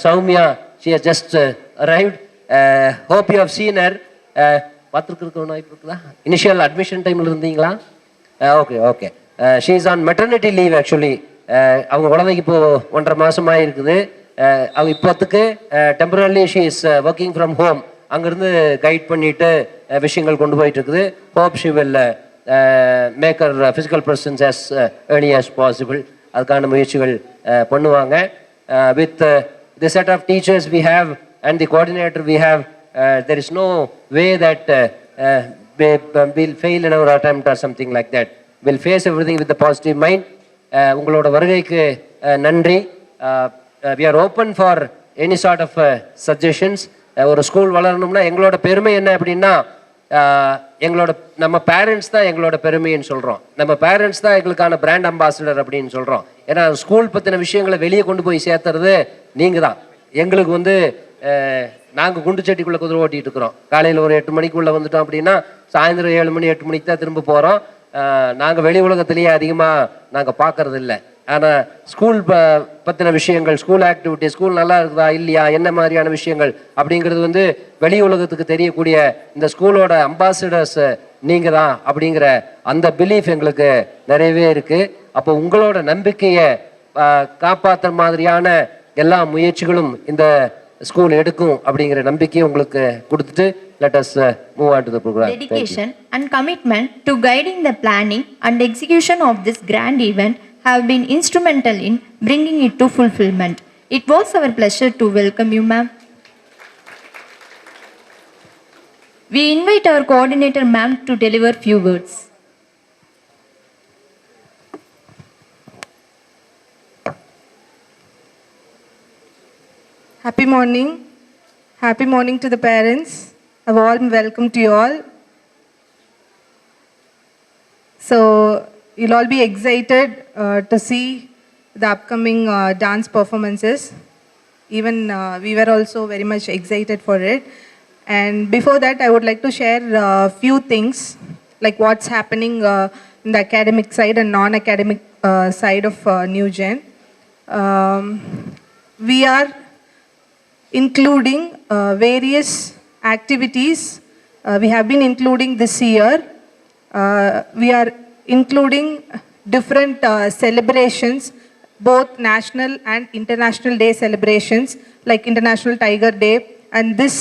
Soumya, she has just arrived. Hope you have seen her. பார்த்துருக்குறோம் வாய்ப்பு இருக்குதா? இனிஷியல் அட்மிஷன் டைமில் இருந்தீங்களா? Okay okay. She is on maternity leave actually. அவங்க குழந்தைக்கு இப்போ 1.5 மாதமாக இருக்குது. அவங்க இப்போத்துக்கு temporarily she is working from home. அங்கேருந்து கைட் பண்ணிட்டு விஷயங்கள் கொண்டு போயிட்டு இருக்குது. Hope she will make her physical presence as early as possible. அதுக்கான முயற்சிகள் பண்ணுவாங்க. With the set of teachers we have and the coordinator we have, there is no way that we'll fail in our attempt or something like that. We'll face everything with a positive mind. உங்களோட வருகைக்கு நன்றி. We are open for any sort of suggestions. ஒரு school வளரணும்னா எங்களோட பெருமை என்ன அப்படின்னா, நம்ம parents தான் எங்களோட பெருமைன்னு சொல்கிறோம். நம்ம பேரண்ட்ஸ் தான் எங்களுக்கான பிராண்ட் அம்பாசிடர் அப்படின்னு சொல்கிறோம். ஏன்னா ஸ்கூல் பற்றின விஷயங்களை வெளியே கொண்டு போய் சேர்த்துறது நீங்கள் தான். எங்களுக்கு நாங்கள் குண்டு சட்டிக்குள்ளே குதிரை ஓட்டிகிட்டு இருக்கிறோம். காலையில் ஒரு 8 மணிக்குள்ளே வந்துட்டோம் அப்படின்னா சாயந்தரம் 7 மணி 8 மணிக்கு தான் திரும்ப போகிறோம். நாங்கள் வெளி உலகத்திலேயே அதிகமாக நாங்கள் பார்க்கறது இல்லை. ஆனால் ஸ்கூல் பற்றின விஷயங்கள், ஸ்கூல் ஆக்டிவிட்டி, ஸ்கூல் நல்லா இருக்குதா இல்லையா, என்ன மாதிரியான விஷயங்கள் அப்படிங்கிறது வெளி உலகத்துக்கு தெரியக்கூடிய இந்த ஸ்கூலோட அம்பாசிடர்ஸ் நீங்கள் தான் அப்படிங்கிற அந்த பிலீஃப் எங்களுக்கு நிறையவே இருக்குது. அப்போ உங்களோட நம்பிக்கையை காப்பாற்றுற மாதிரியான எல்லா முயற்சிகளும் இந்த ஸ்கூல் எடுக்கும் அப்படிங்கிற நம்பிக்கையை உங்களுக்கு கொடுத்துட்டு let us move on to the program. Dedication and commitment to guiding the planning and execution of this grand event have been instrumental in bringing it to fulfillment. It was our pleasure to welcome you, ma'am. We invite our coordinator, ma'am, to deliver few words. Happy morning. Happy morning to the parents. A warm welcome to you all. So, you'll all be excited to see the upcoming dance performances. Even we were also very much excited for it. And before that, I would like to share a few things, like what's happening in the academic side and non-academic side of New Gen. We are including various activities we have been including this year. We are including different celebrations, both national and international day celebrations, like International Tiger Day. And this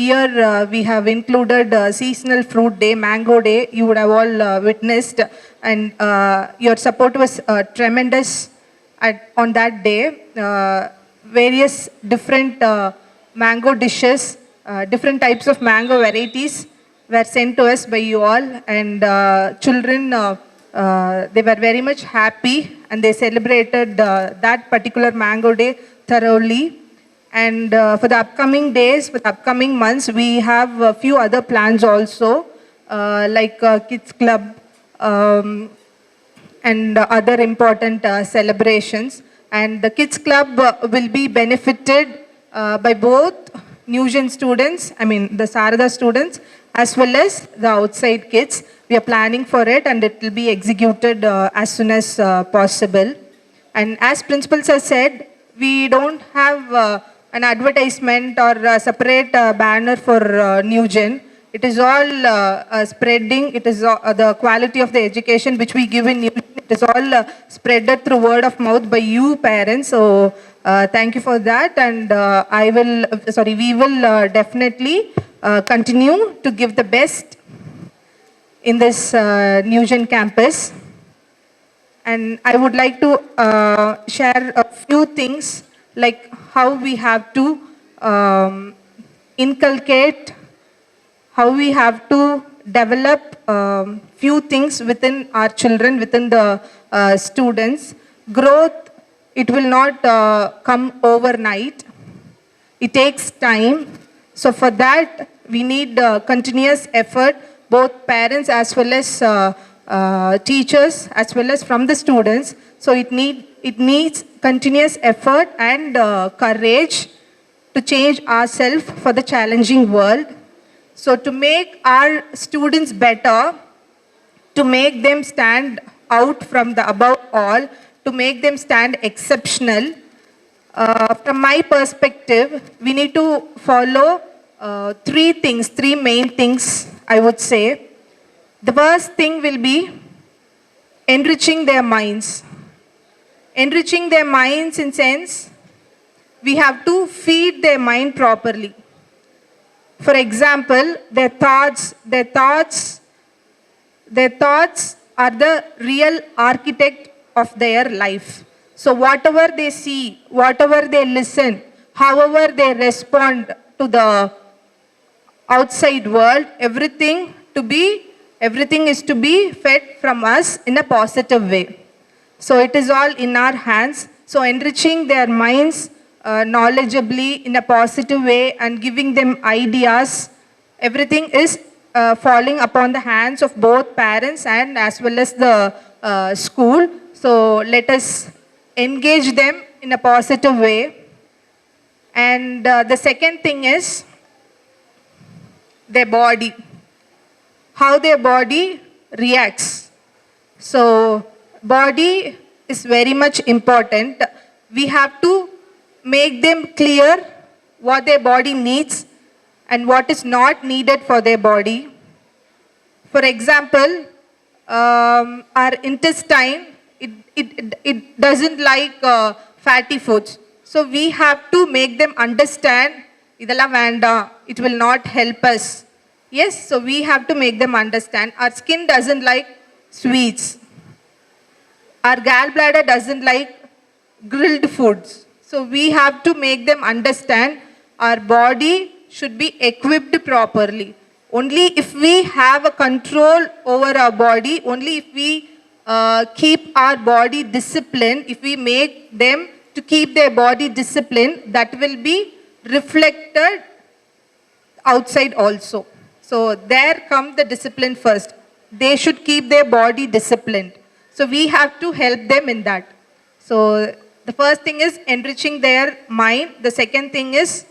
year we have included Seasonal Fruit Day, Mango Day. You would have all witnessed, and your support was tremendous on that day. Various different mango dishes, different types of mango varieties were sent to us by you all, and children, they were very much happy and they celebrated that particular mango day thoroughly. And for the upcoming days, for the upcoming months, we have a few other plans also, like Kids Club and other important celebrations. And the Kids Club will be benefited by both New Gen students, I mean the Sarada students, as well as the outside kids. We are planning for it and it will be executed as soon as possible. And as principals have said, we don't have an advertisement or a separate banner for New Gen. It is all spreading. It is the quality of the education which we give in New Gen. It is all spreaded through word of mouth by you parents. So thank you for that. And we will definitely continue to give the best in this New Gen campus. And I would like to share a few things, like how we have to inculcate, how we have to develop few things within our children, within the students. Growth, it will not come overnight. It takes time. So for that, we need continuous effort, both parents as well as teachers, as well as from the students. So it needs continuous effort and courage to change ourselves for the challenging world. So to make our students better, to make them stand out from the above all to make them stand exceptional. From my perspective, we need to follow three main things, I would say. The first thing will be enriching their minds. Enriching their minds in sense, we have to feed their mind properly. For example, their thoughts are the real architect of their life. So whatever they see, whatever they listen, however they respond to the outside world, everything is to be fed from us in a positive way. So it is all in our hands. So enriching their minds knowledgeably in a positive way and giving them ideas, everything is falling upon the hands of both parents and as well as the school. So let us engage them in a positive way. And the second thing is their body, how their body reacts. So body is very much important. We have to make them clear what their body needs and what is not needed for their body. For example, our intestine, it doesn't like fatty foods. So we have to make them understand, idella vanda, it will not help us. Yes, so we have to make them understand. Our skin doesn't like sweets. Our gallbladder doesn't like grilled foods. So we have to make them understand our body should be equipped properly. Only if we have a control over our body, only if we keep our body disciplined, if we make them to keep their body disciplined, that will be reflected outside also. So there comes the discipline first. They should keep their body disciplined. So we have to help them in that. So the first thing is enriching their mind. The second thing is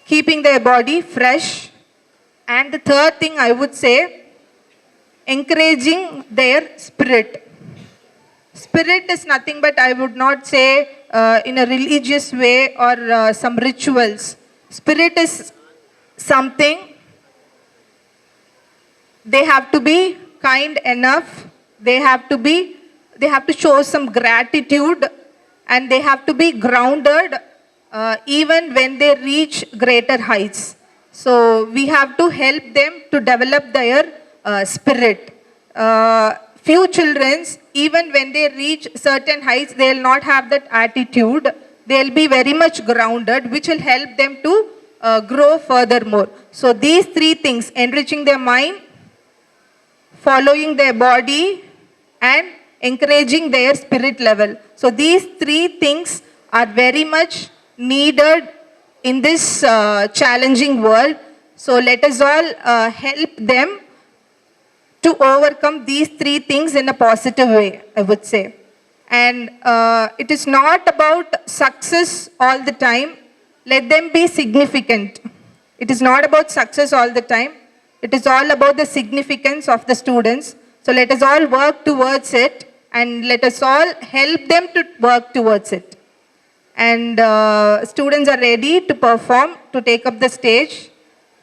keeping their body fresh. And the third thing I would say, encouraging their spirit. Spirit is nothing but, I would not say in a religious way or some rituals. Spirit is something, they have to be kind enough, they have to show some gratitude, and they have to be grounded even when they reach greater heights. So we have to help them to develop their spirit. Few children, even when they reach certain heights, they will not have that attitude. They will be very much grounded, which will help them to grow furthermore. So these three things, enriching their mind, following their body, and encouraging their spirit level. So these three things are very much needed in this challenging world. So let us all help them to overcome these three things in a positive way, I would say. And it is not about success all the time. Let them be significant. It is not about success all the time. It is all about the significance of the students. So let us all work towards it, and let us all help them to work towards it. And students are ready to perform, to take up the stage.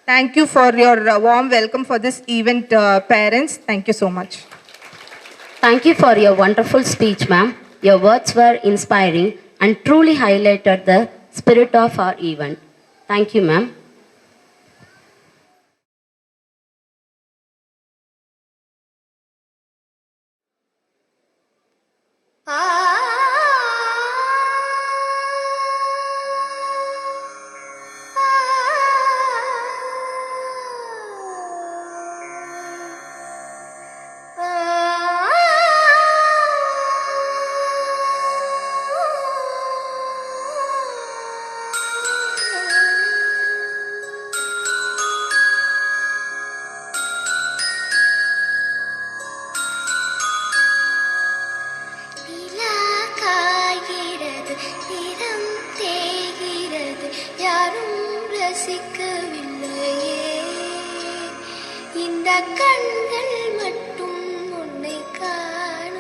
Thank you for your warm welcome for this event, parents. Thank you so much. Thank you for your wonderful speech, ma'am. Your words were inspiring and truly highlighted the spirit of our event. Thank you, ma'am. கண்கள் மட்டும் உன்னை காண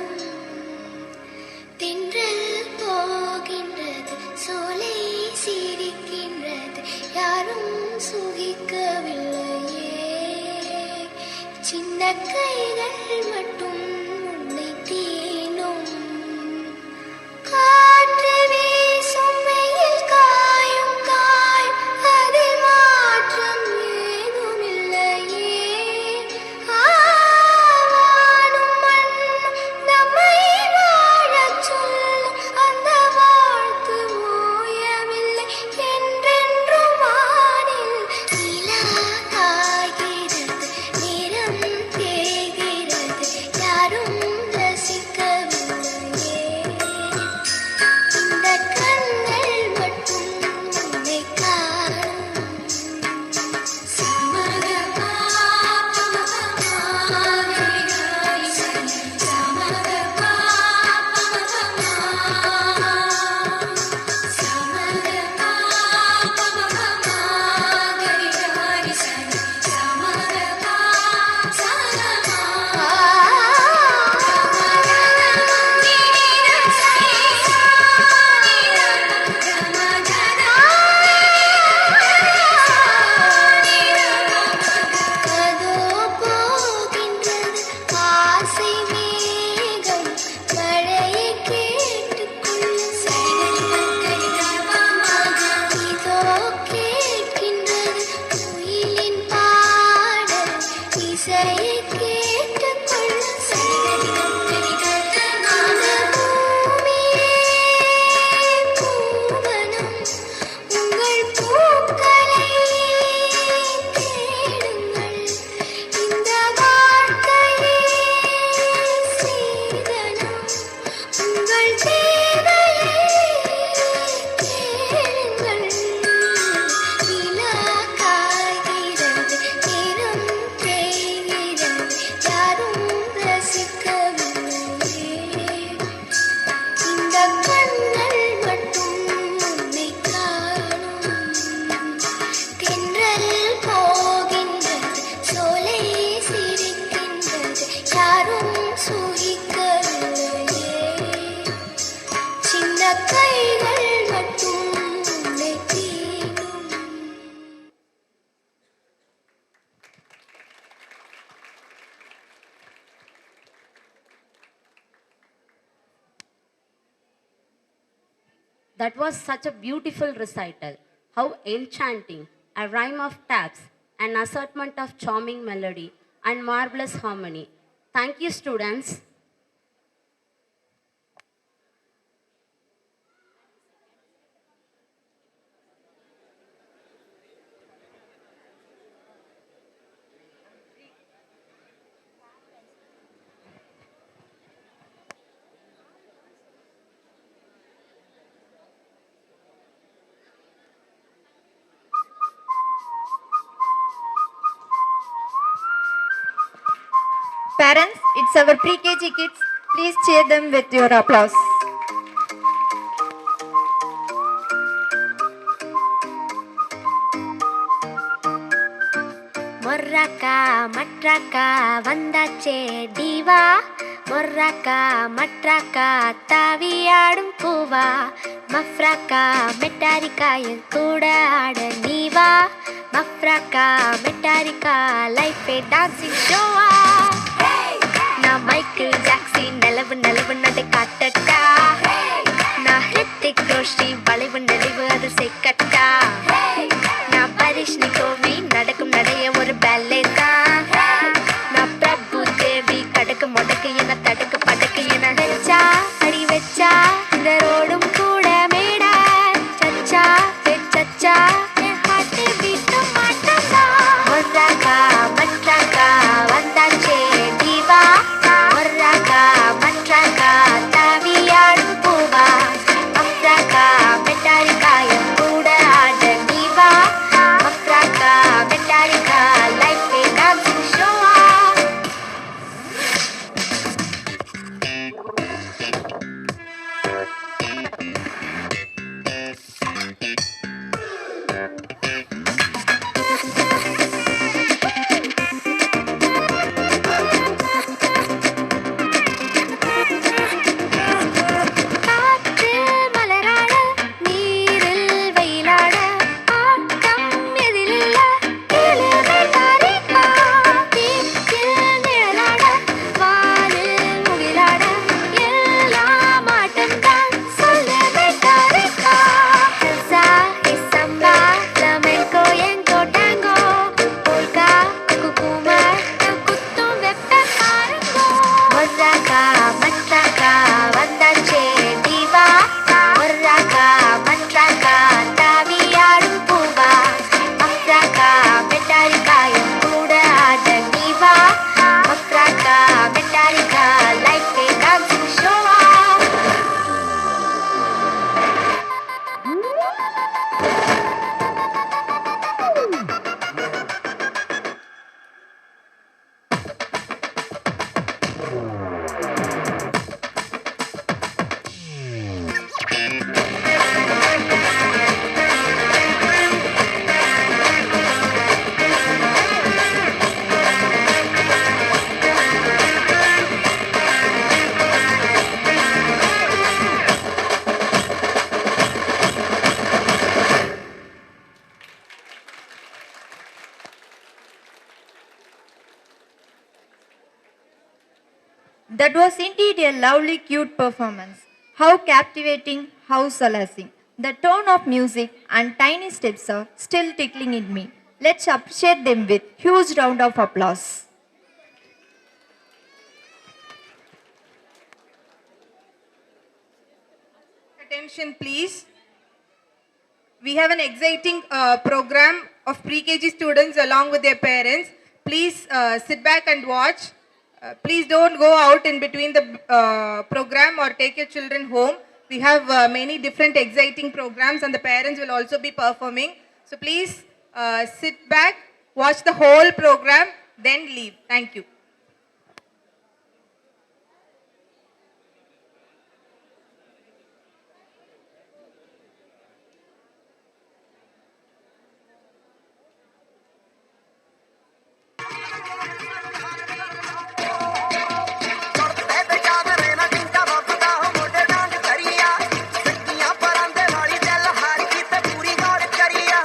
That was such a beautiful recital. How enchanting! A rhyme of taps, an assortment of charming melody, and marvelous harmony. Thank you, students. Parents, it's our pre-KG kids. Please cheer them with your applause. மொர்ராக்கா மட்ராக்கா வந்தாச்சே டிவா மொர்ராக்கா மட்ராக்கா தாவியாடும் பூவா மஃப்ராக்கா மெட்டாரிக்கா என் கூட ஆட நீவா மஃப்ராக்கா மெட்டாரிக்கா லைஃபே dancing ஷோவா நான் Michael Jackson நிலவு நிலவு நடை காட்டட்டா நான் ஹிருத்திக் ரோஷி வளைவு நெளிவு அது செய்கட்டா நான் பரிஷ்னி கோவி நடக்கும் நடைய ஒரு பேலே தான் நான் பிரபு தேவி கடக்கு முடக்கு என தடுக்கு படக்கு என வச்சா அடி வச்சா இந்த ரோடும் கூட மேடா சச்சா சச்சா என் ஹார்ட் பீட் மாட்டா மொர்ராக்கா மட்ராக்கா வந்தாச்சே டிவா மொர்ராக்கா மட்ராக்கா தாவியாடும் பூவா மஃப்ராக்கா மெட்டாரிக்கா என் கூட ஆட நீவா மஃப்ராக்கா மெட்டாரிக்கா லைஃபே டான்சிங் ஷோவா காற்று மலராட நீரில் வெயிலாட ஆட்டம் எதிலில்ல இளமை தாரிகா தீக்கில் நிழலாட வானில் முகிலாட எல்லாம் ஆட்டம்தான் சொல்லவே தாரிகா ஹல்சா இசம்பா ஃப்ளமென்கோ எங்கோ டாங்கோ போல்கா குக்குமர் நான் குத்தும் வெப்ப பாருங்கோ மொர்ராக்கா மட்ராக்கா வந்தாச்சே டிவா மொர்ராக்கா மட்ராக்கா தாவியாடும் பூவா மஃப்ராக்கா மெட்டாரிக்கா என் கூட ஆட நீவா மஃப்ராக்கா மெட்டாரிக்கா லைஃபே dancing ஷோவா That was indeed a lovely, cute performance. How captivating, how solacing. The tone of music and tiny steps are still tickling in me. Let's appreciate them with huge round of applause. Attention please. We have an exciting program of pre-KG students along with their parents. Please sit back and watch. Please don't go out in between the program or take your children home. We have many different exciting programs and the parents will also be performing. So please sit back, watch the whole program, then leave. Thank you. ਪੂਰੀ ਗੌਰ ਕਰੀਆ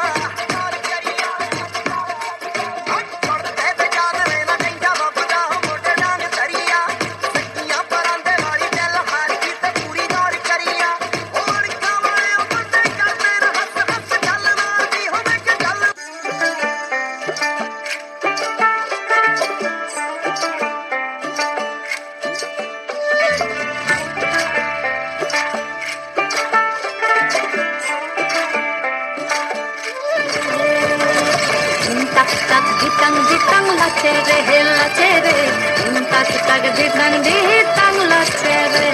di tang la chere hella chere tak tak di tang la chere.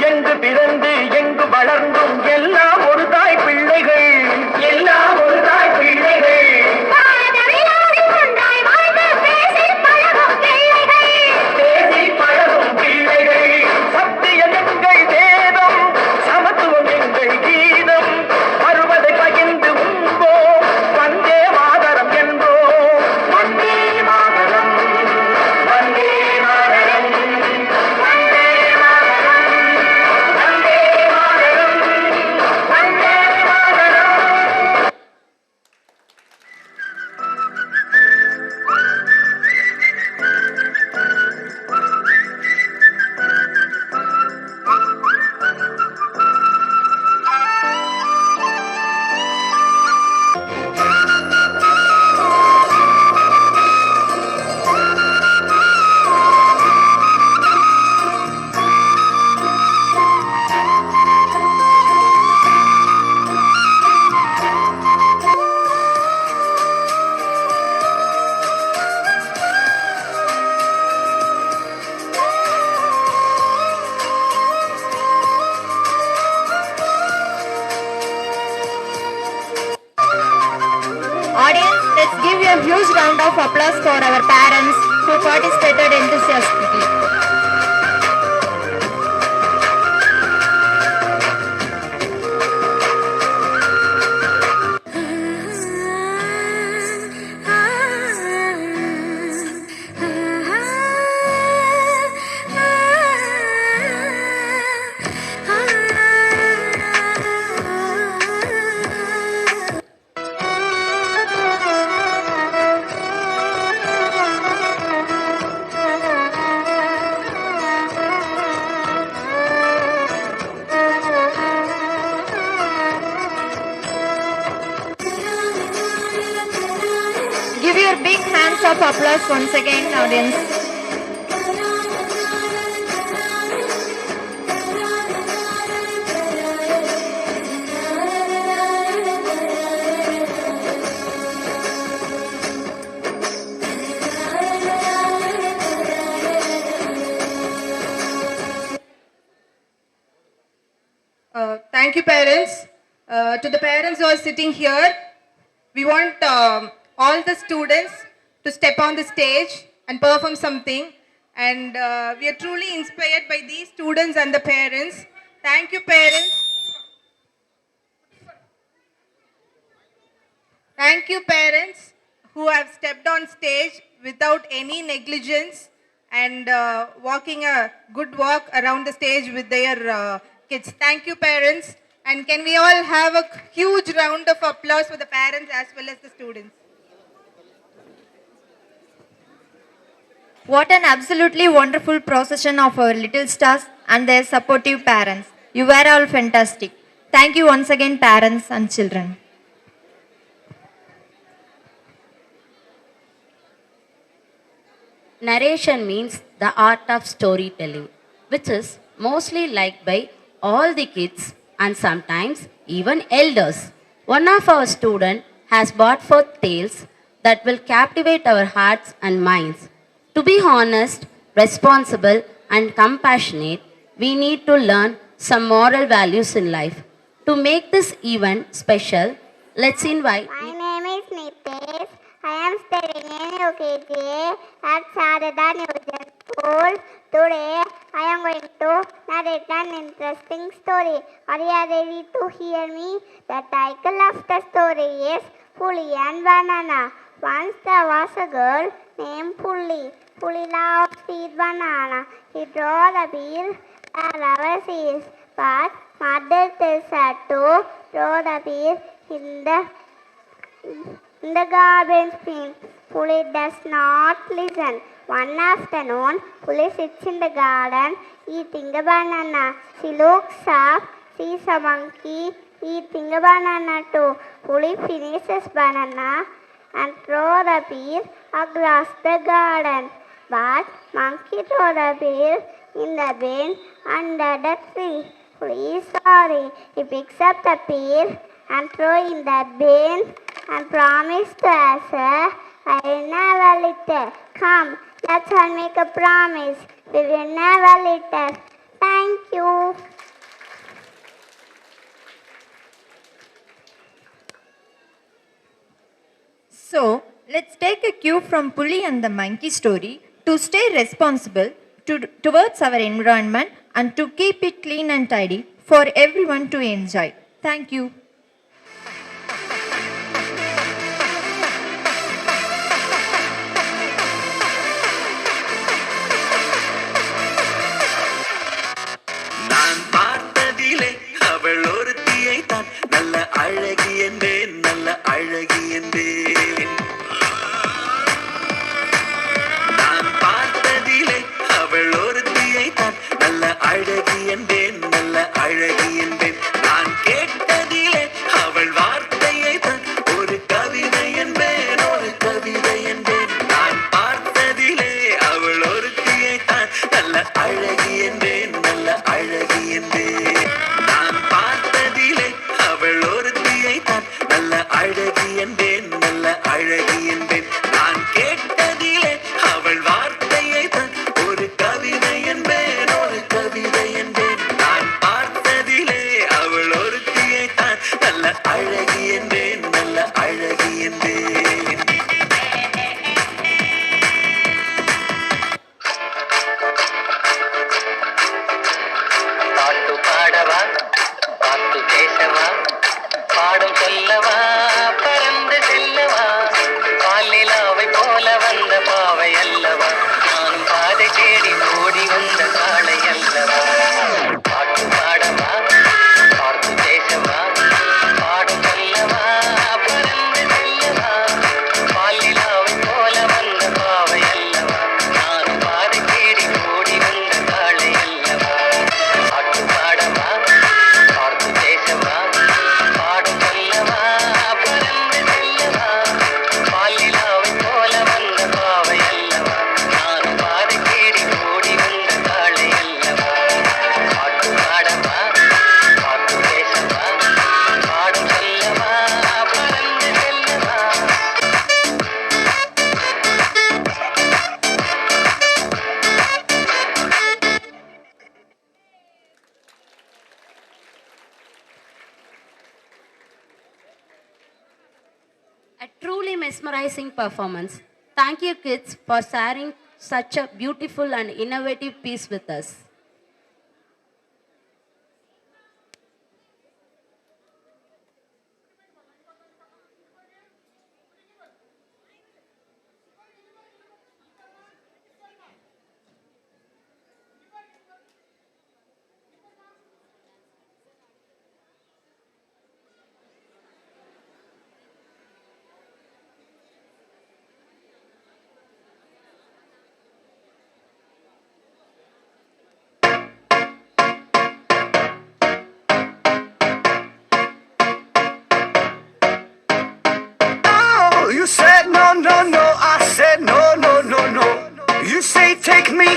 எங்கு பிறந்து எங்கு வளர்ந்தும் எல்லாம் ஒரு தாய் பிள்ளைகள், எல்லாம் ஒரு தாய் பிள்ளைகள். பேசி பழகும் பிள்ளைகள். சத்தியம் எங்கள் வேதம், சமத்துவம் எங்கள் கீதம். வருவதை பகிர்ந்து உண்போம், வந்தே மாதரம் என்போம். Vande Mataram, Vande Mataram, Vande Mataram, Vande Mataram, Vande Mataram. Audience, let's give you a huge round of applause for our parents who participated enthusiastically. Give your big hands of applause once again, audience. Thank you, parents. To the parents who are sitting here, we want all the students to step on the stage and perform something. And we are truly inspired by these students and the parents. Thank you, parents. Thank you, parents, who have stepped on stage without any negligence and walking a good walk around the stage with their kids. Thank you, parents. And can we all have a huge round of applause for the parents as well as the students? What an absolutely wonderful procession of our little stars and their supportive parents. You were all fantastic. Thank you once again, parents and children. Narration means the art of storytelling, which is mostly liked by all the kids and sometimes even elders. One of our students has brought forth tales that will captivate our hearts and minds. To be honest, responsible, and compassionate, we need to learn some moral values in life. To make this event special, let's invite. My name is Nitesh. I am studying in UKG at Sarada Newton School. Today, I am going to narrate an interesting story. Are you ready to hear me? The title of the story is Puli and Banana. Once there was a girl named Puli. Puli loved sweet banana. He drove the wheel wherever she is. But Mother tells her to throw the wheel in the garbage bin. Puli does not listen. One afternoon, Puli sits in the garden eating a banana. She looks up, sees a monkey eating a banana too. Puli finishes banana and throw the peel across the garden. But monkey throw the peel in the bin under the tree. Puli is sorry. He picks up the peel and throw in the bin and promise to answer, I will never litter. Come, let's all make a promise. We will never litter. Thank you. So, let's take a cue from Puli and the monkey story to stay responsible towards our environment and to keep it clean and tidy for everyone to enjoy. Thank you. நான் பார்த்ததிலே அவள் ஒருத்தியை தான் நல்ல அழகி என்பேன், நல்ல அழகி என்பேன். நான் பார்த்ததிலே அவள் ஒருத்தியை தான் நல்ல அழகி என்பேன், நல்ல அழகி என்பேன். நான் கேட்டதிலே அவள் வார்த்தையை தான் ஒரு கவிதை என்பேன், ஒரு கவிதை என்பேன். நான் பார்த்ததிலே அவள் ஒருத்தியை தான் நல்ல அழகி என்பேன், நல்ல அழகி என்பேன். நான் பார்த்ததிலே அவள் ஒருத்தியை தான் நல்ல அழகி என்பேன், நல்ல அழகி என்பேன். நான் கேட்டதிலே அவள் வார்த்தையை தான் ஒரு கவிதை என்பேன், ஒரு கவிதை என்பேன். நான் பார்த்ததிலே அவள் ஒருத்தியை தான் நல்ல அழகி என்பேன், நல்ல அழகி என்பேன். பாட்டு பாடவா, பாட்டு பேசவா, பாடும் சொல்லவா, பறந்து செல்லவா, பாலிலாவை போல வந்த பாவை அல்லவா, நானும் பாதை தேடி ஓடி வந்த காளை அல்லவா. பாட்டு பாடவா, பாட்டு பேசவா, பாடும் சொல்லவா, பறந்து செல்லவா, பாலிலாவை போல வந்த பாவை அல்லவா, நானும் பாதை தேடி ஓடி வந்த காளை அல்லவா. பாட்டு பாடவா, பாட்டு பேசவா, பாடும் சொல்லவா, பறந்து செல்லவா, பாலிலாவை போல வந்த பாவை அல்லவா, நானும் பாதை தேடி ஓடி வந்த காளை அல்லவா. பாட்டு பாடவா, பாட்டு பேசவா, பாடும் சொல்லவா, பறந்து செல்லவா. A truly mesmerizing performance. Thank you, kids, for sharing such a beautiful and innovative piece with us.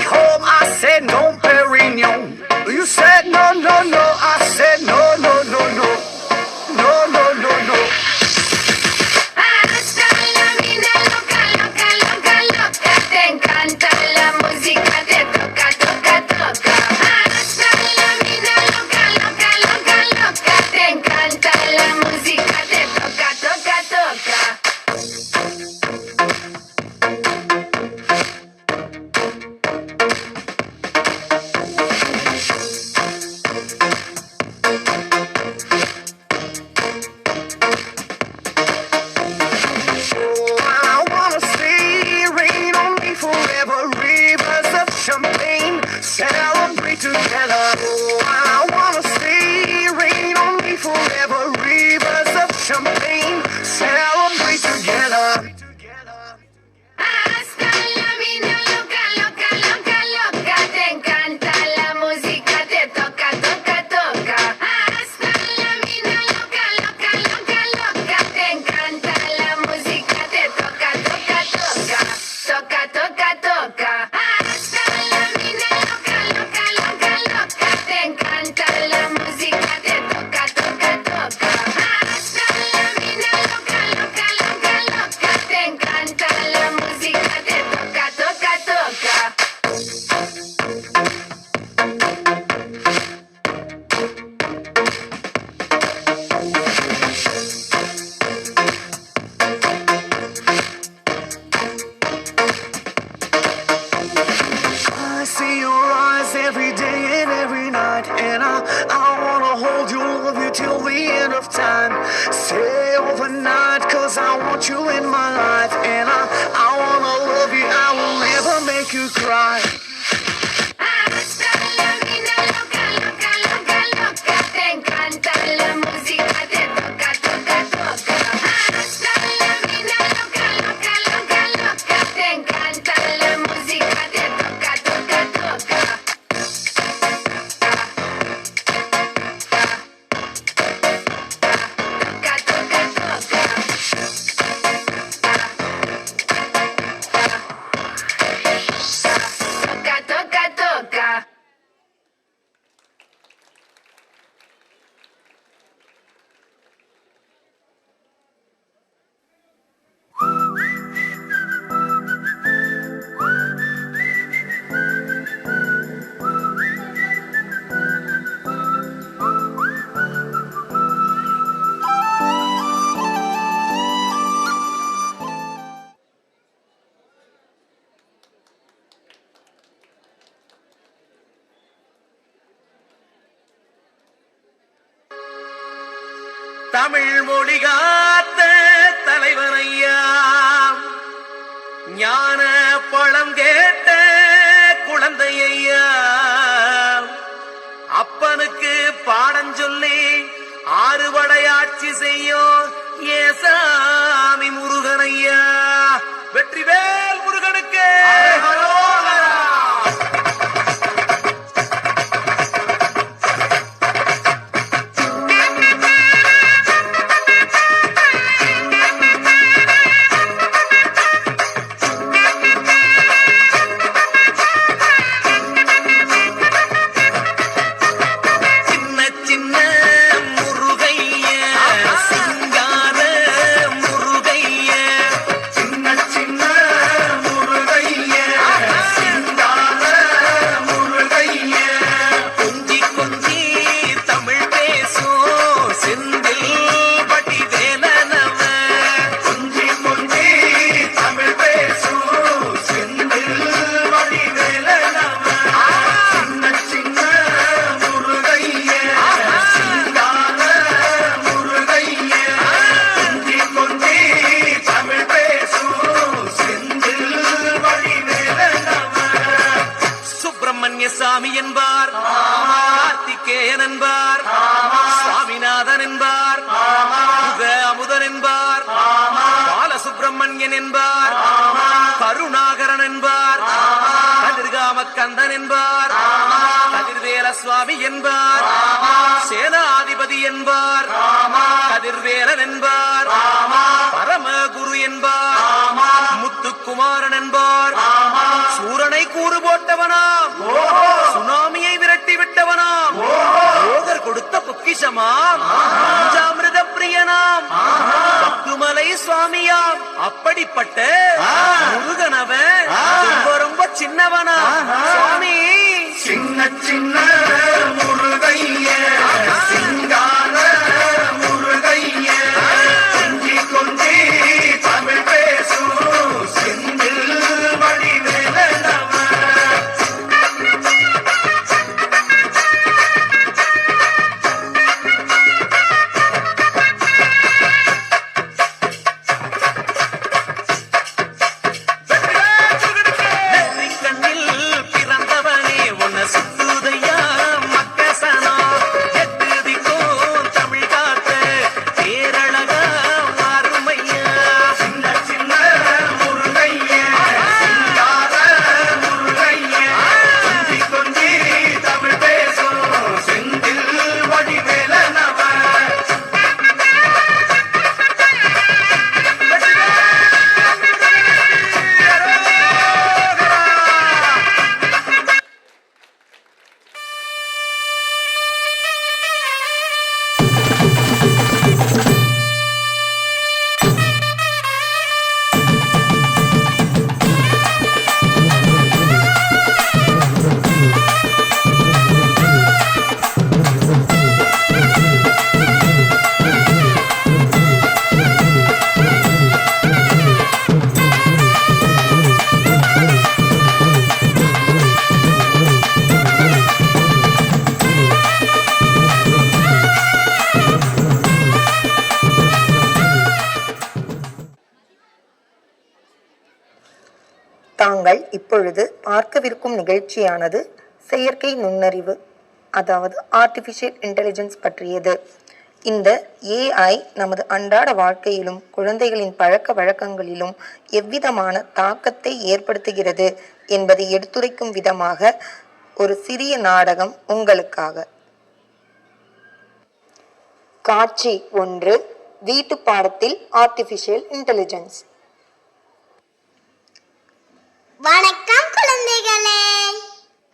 home. I said no, Perignon. You said no, no, no. I said no, no, no, no. No, no, no, no. Hasta la vida loca, loca, loca, loca. Te encanta la música, te toca, toca, toca. Hasta la vida loca, loca, loca, loca. Te encanta la música, te toca, toca, toca. Oh, I wanna see rain on me forever. Rivers of champagne, celebrate together. Oh, I wanna see rain on me forever. Rivers of champagne, celebrate together. Hasta la vida loca, loca, loca, loca. Te encanta la música, te toca, toca, toca. Hasta la vida loca, loca, loca, loca. Te encanta la música, te toca, toca, toca. Toca, toca, toca. Hasta la vida loca, loca, loca, loca. Te encanta la música, te toca, toca, toca. Hasta la vida loca, loca, loca, loca. Te encanta la música, te toca, toca, toca. I see your eyes every day and every night, and I wanna hold you, love you till the end of time. Stay overnight, cause I want you in my life, and I wanna love you, I will never make you cry. Hasta la vida loca, loca, loca, loca. Te encanta la música, te toca, toca, toca. Hasta la vida loca, loca, loca, loca. Te encanta la música, te toca, toca, toca. Toca, toca, toca. Toca, toca, toca. Tamil மொழி காத்த தலைவன் ஐயா, ஞான பழம் கேட்ட குழந்தை ஐயா, அப்பனுக்கு பாடம் சொல்லி ஆறுபடையாட்சி செய்யும் ஏசாமி முருகன் ஐயா. வெற்றிவேல் முருகனுக்கு சின்ன சின்ன முருகைய, சிங்கார முருகைய, சின்ன சின்ன முருகைய, சிங்கார முருகைய, கொஞ்சி கொஞ்சி தமிழ் பேசும் செந்தில் பட்டி வேலனவ, கொஞ்சி கொஞ்சி தமிழ் பேசும் செந்தில் பட்டி வேலனவ, சின்ன சின்ன முருகைய, சிங்கார முருகைய, கொஞ்சி கொஞ்சி தமிழ் பேசும் செந்தில் பட்டி வேலனவ. சுப்பிரமணிய சாமி என்பார், கார்த்திகேயன் என்பார், சுவாமிநாதன் என்பார், முக அமுதன் என்பார், பாலசுப்பிரமணியன் என்பார், கருணாகரன் என்பார், கதிர்காம கந்தன் என்பார், கதிர்வேல சுவாமி என்பார், சேனாதிபதி என்பார், கதிர்வேலன் என்பார், பரமகுரு என்பார், முத்துக்குமாரன் என்பார், சூரனை கூறு போட்டவனா பொக்கிஷமாம் பஞ்சாமிர்த பிரியனாம் பக்குமலை சுவாமியாம் அப்படிப்பட்ட முருகனவன் ரொம்ப ரொம்ப சின்னவனா சுவாமி சின்ன சின்ன முருகைய சிங்கார முருகைய கொஞ்சி கொஞ்சி தமிழ் பேசும் செந்தில் வடிவேலனவன். நெற்றிக்கண்ணில் பிறந்தவனே உன்னை சுத்துதையா மக்கசனா எட்டு திக்கும் தமிழ் காத்த பேரழகா மாறுமையா சின்ன சின்ன முருகைய சிங்கார முருகைய கொஞ்சி கொஞ்சி தமிழ் பேசும் செந்தில் வடிவேலனவன். தாங்கள் இப்பொழுது பார்க்கவிருக்கும் நிகழ்ச்சியானது செயற்கை நுண்ணறிவு, அதாவது ஆர்டிஃபிஷியல் இன்டெலிஜென்ஸ் பற்றியது. இந்த ஏஐ நமது அன்றாட வாழ்க்கையிலும் குழந்தைகளின் பழக்க வழக்கங்களிலும் எவ்விதமான தாக்கத்தை ஏற்படுத்துகிறது என்பதை எடுத்துரைக்கும் விதமாக ஒரு சிறிய நாடகம் உங்களுக்காக. காட்சி 1. வீட்டு பாடத்தில் ஆர்டிஃபிஷியல் இன்டெலிஜென்ஸ். வணக்கம் குழந்தைகளே,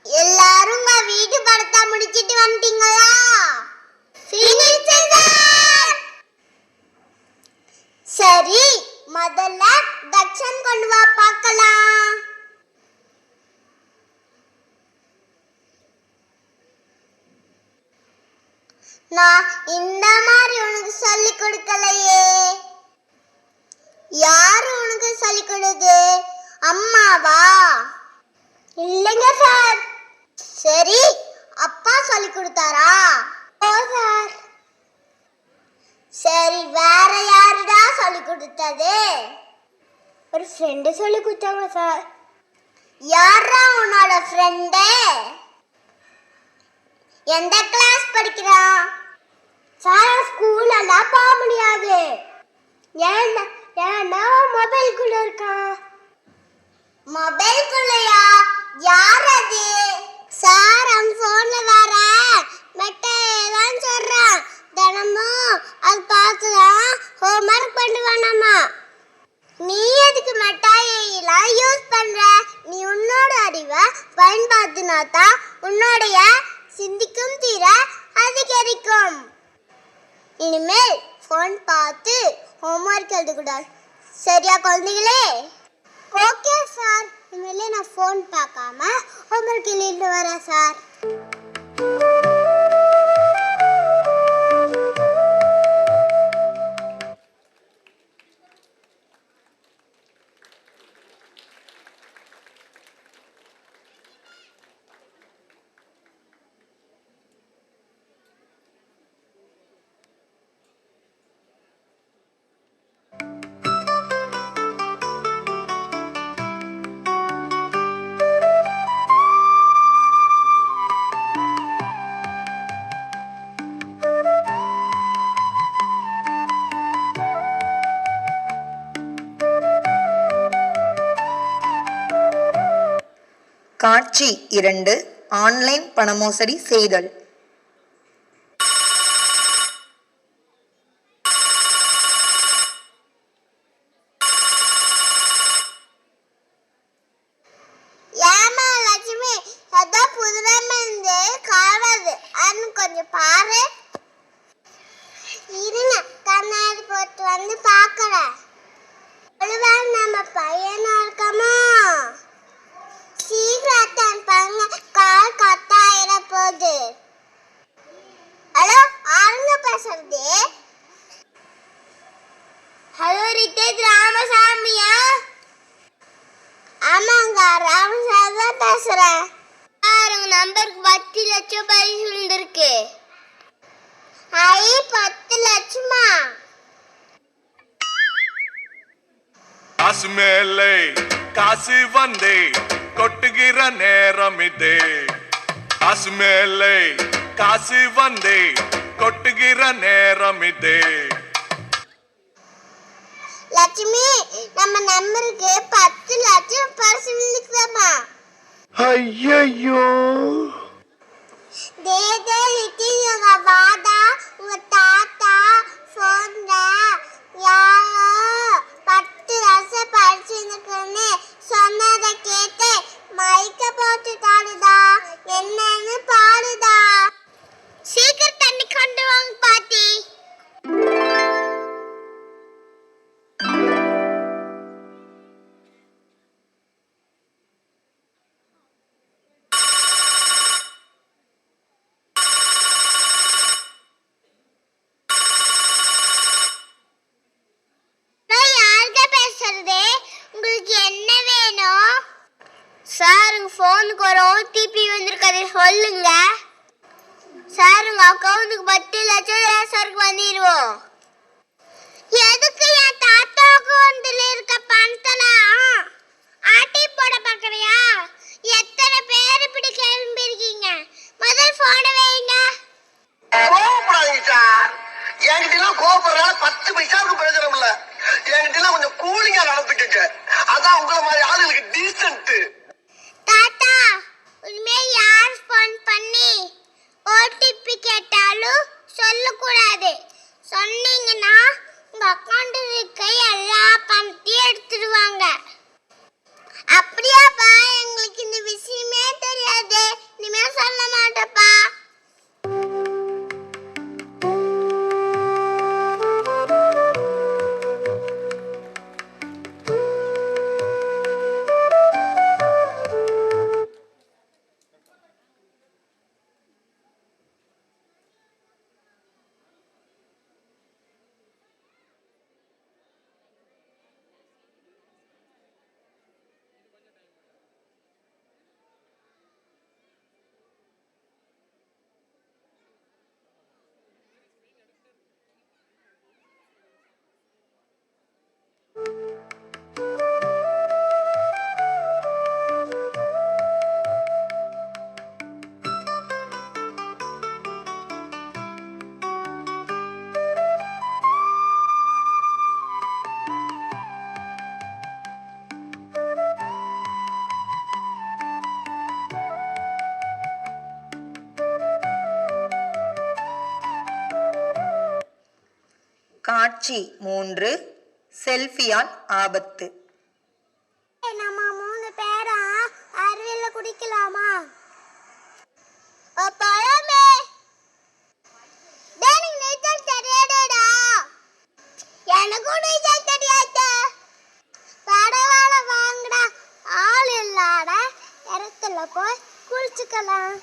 எல்லாரும் உங்க வீட்டு படத்தை முடிச்சிட்டு வந்துட்டீங்களா? சரி, முதல்ல தக்ஷன் கொண்டு வா பார்க்கலாம். நான் இந்த மாதிரி உனக்கு சொல்லி கொடுக்கலையே. யாரு உனக்கு சொல்லி கொடுது? அம்மாவா? இல்லைங்க சார். சரி, அப்பா சொல்லி கொடுத்தாரா? ஓ சார். சரி, வேற யாருடா சொல்லி கொடுத்தது? ஒரு ஃப்ரெண்டு சொல்லி கொடுத்தாங்க சார். யாரா உன்னோட ஃப்ரெண்டு? எந்த கிளாஸ் படிக்கிறான்? சார், ஸ்கூலெல்லாம் போக முடியாது. ஏன்னா மொபைல்குள்ள இருக்கான். மொபைல்குள்ளயா? யார் அது? சார், அவன் போன்ல வேற மெட்டையதான் சொல்றான். தினமும் அது பார்த்துதான் ஹோம்ஒர்க் பண்ணுவானாமா. நீ எதுக்கு மெட்டாயெல்லாம் யூஸ் பண்ற? நீ உன்னோட அறிவை பயன்படுத்தினாதான் உன்னோடைய சிந்திக்கும் திற அதிகரிக்கும். இனிமேல் போன் பார்த்து ஹோம்ஒர்க் எழுதக்கூடாது. சரியா குழந்தைகளே? ஓகே சார், இனிமேல் நான் ஃபோன் பார்க்காம ஹோம்ஒர்க் எழுதிட்டு வரேன் சார். காட்சி 2. ஆன்லைன் பணமோசடி செய்தல். ஏமா லட்சுமி, ஏதோ புதுமையா இருந்து காணாது, அது கொஞ்சம் பாரு. ஹலோ ரிட்டேஜ் ராமசாமியா? ஆமாங்க, ராமசாமி தான் பேசுறேன். உங்க நம்பருக்கு 10 லட்சம் பரிசு விழுந்திருக்கு. 10 லட்சமா? காசு மேலே காசு வந்தே கொட்டுகிற நேரம் இதே. காசு மேலே காசு வந்தே கொட்டுகிற நேரம் இதே. லட்சுமி, நம்ம நம்பருக்கு 10 லட்சம் பரிசு விழுந்துக்குதாமா? ஐயோ, தேதே லிட்டிங்க வாடா, உங்க தாத்தா போன்ல யாரோ 10 லட்சம் பரிசு விழுந்துக்குன்னு சொன்னதை கேட்டு மைக்க போட்டு தாடுதா, என்னன்னு பாடுதா. சீக்கிரம் தண்ணி கொண்டு வாங்க பாட்டி. சார், உங்க போனுக்கு ஒரு ஓடிபி வந்திருக்காது, சொல்லுங்க. சார், உங்க அக்கௌண்ட்டுக்கு 10 லட்சம் சாருக்கு வந்துடுவோம். எதுக்கு என் தாத்தா அக்கௌண்ட்ல இருக்க பணத்தெல்லாம் ஆட்டி போட பாக்குறியா? எத்தனை பேர் இப்படி கிளம்பி இருக்கீங்க? முதல் போனை வைங்க. கோபப்படாதீங்க சார். என்கிட்ட கோபப்படுறா 10 பைசாவுக்கு பிரயோஜனம் இல்ல. என்கிட்ட கொஞ்சம் கூலிங்கா நடந்துக்கங்க. அதான் உங்களை மாதிரி ஆளுங்களுக்கு டீசன்ட். தாத்தா, உண்மையா யார் போன் பண்ணி ஓடிபி கேட்டாலும் சொல்லக்கூடாது. சொன்னீங்கன்னா உங்க அக்கௌண்ட் இருக்க எல்லா பணத்தையும் எடுத்துடுவாங்க. அப்படியாப்பா? எங்களுக்கு இந்த விஷயமே தெரியாது. இனிமே சொல்ல மாட்டேப்பா. காட்சி 3 செல்ஃபியால் ஆபத்து. நம்ம 3 பேரா அருவில குடிக்கலாமா? பழமே, டேனிங் நீச்சல் தெரியாதடா. எனக்கும் நீச்சல் தெரியாது. பரவாயில்ல, வாங்கடா. ஆள் இல்லாத இடத்துல போய் குளிச்சுக்கலாம்.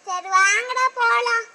சரி, வாங்கடா போலாம்.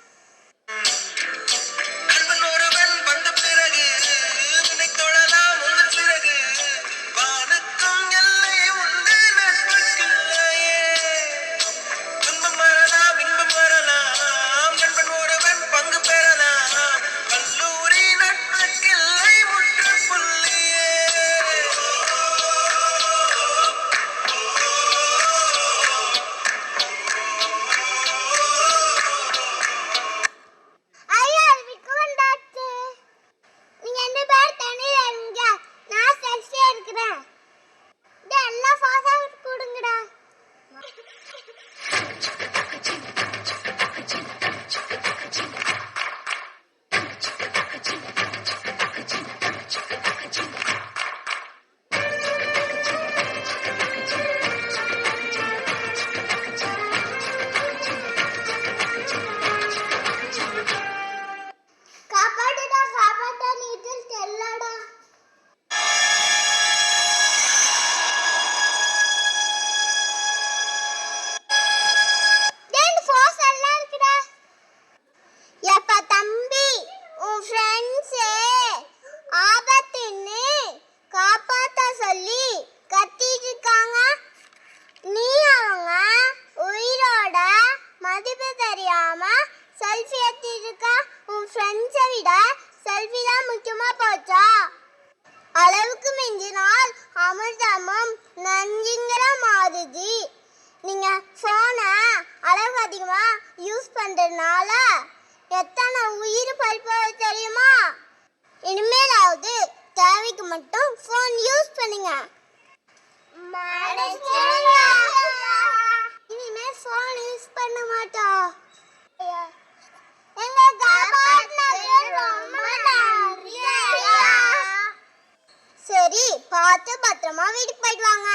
பார்த்து பத்திரமா வீட்டுக்கு போயிட்டு வாங்க.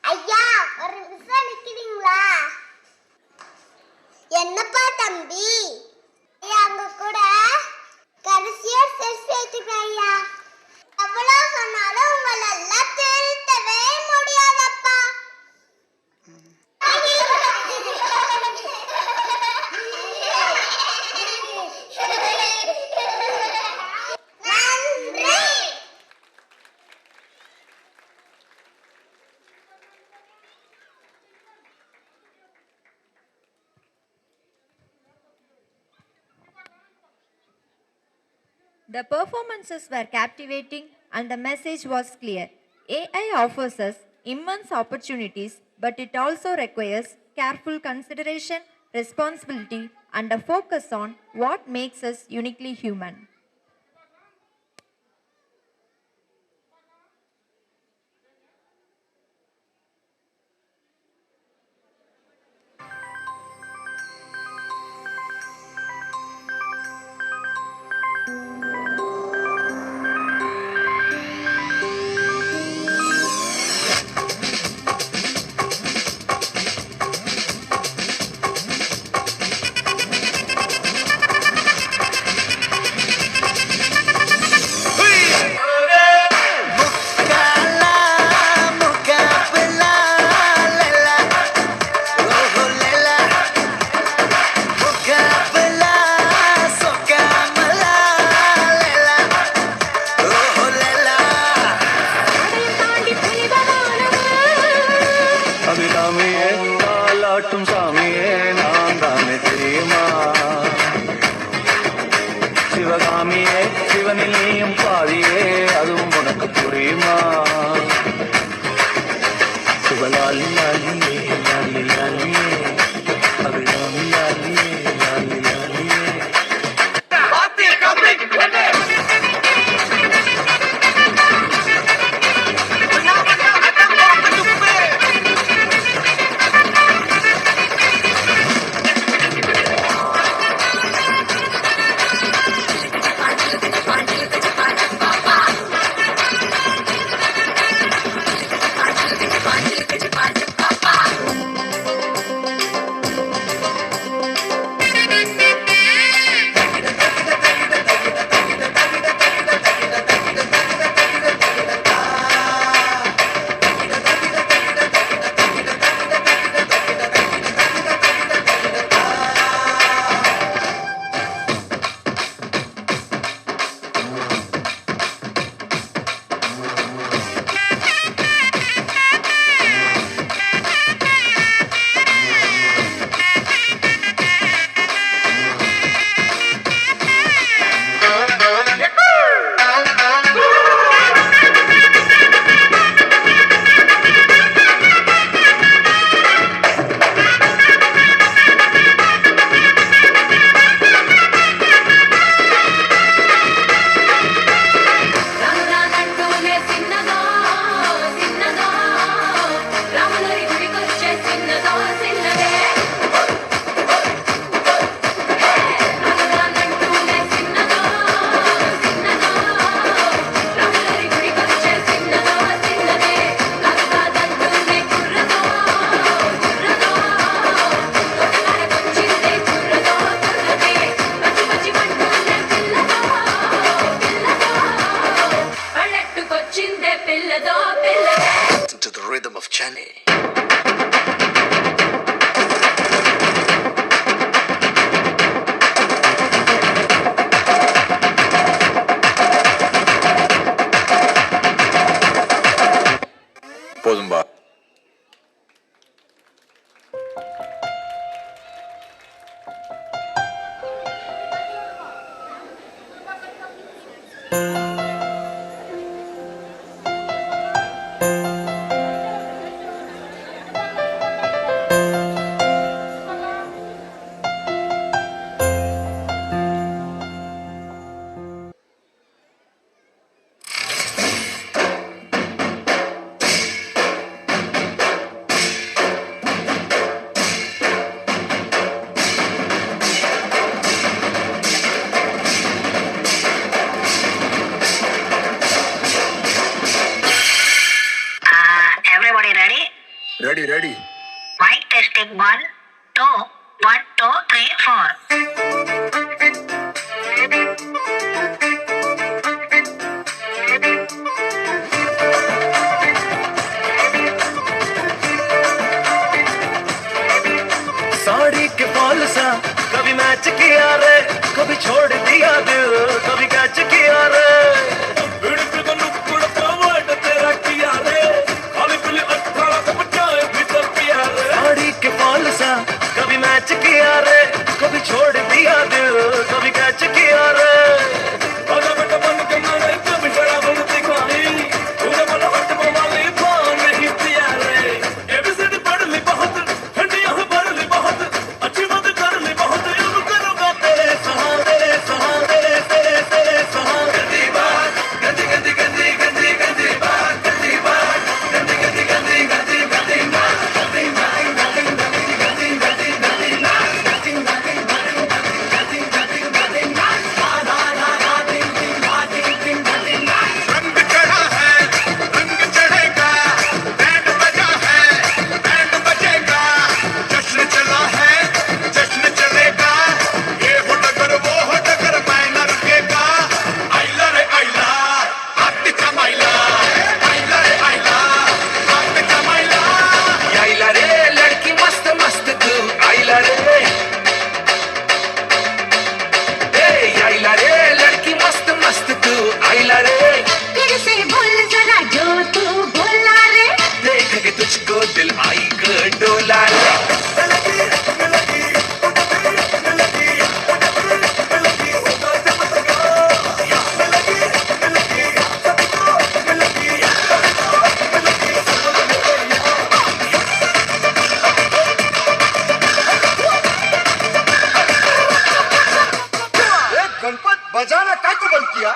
ஐயா, ஒரு நிமிஷம் நிக்கிறீங்களா? என்னப்பா தம்பி? ஐயா, அங்க கூட கடைசியா செல்ஃபி எடுத்துக்கிறேன் ஐயா. எவ்வளவு சொன்னாலும் உங்களை எல்லாம் திருத்தவே முடியாதப்பா. நன்றி. The performances were captivating and the message was clear. AI offers us immense opportunities, but it also requires careful consideration, responsibility, and a focus on what makes us uniquely human. அபிராமியே காலாட்டும் சாமியே நான் தானே தெரியுமா? சிவகாமியே சிவனில் நீயும் பாதியே அதுவும் உனக்கு புரியுமா? சிவலாலி லாலியே லாலி லாலியே அபிராமி லாலியே லாலி லாலியே. बजाना काय को बंद किया?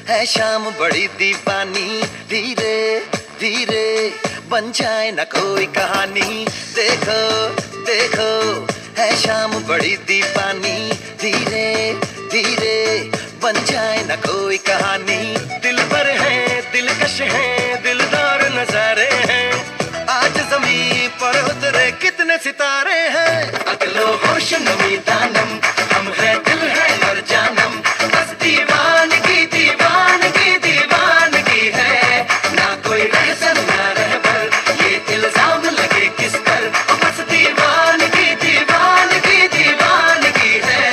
है शाम बड़ी दीवानी, धीरे धीरे बन जाए न कोई कहानी। देखो देखो है शाम बड़ी दीवानी, धीरे धीरे बन जाए न कोई कहानी। दिल पर है दिलकश है दिलदार नजारे हैं, आज जमीन पर उतरे कितने सितारे हैं। अगलो होश नमी दानम, हम है दिल है और जानम, बस दीवानगी दीवानगी दीवानगी है। ना कोई रहसन ना रहबर, ये इल्जाम लगे किस पर, बस दीवानगी दीवानगी दीवानगी है।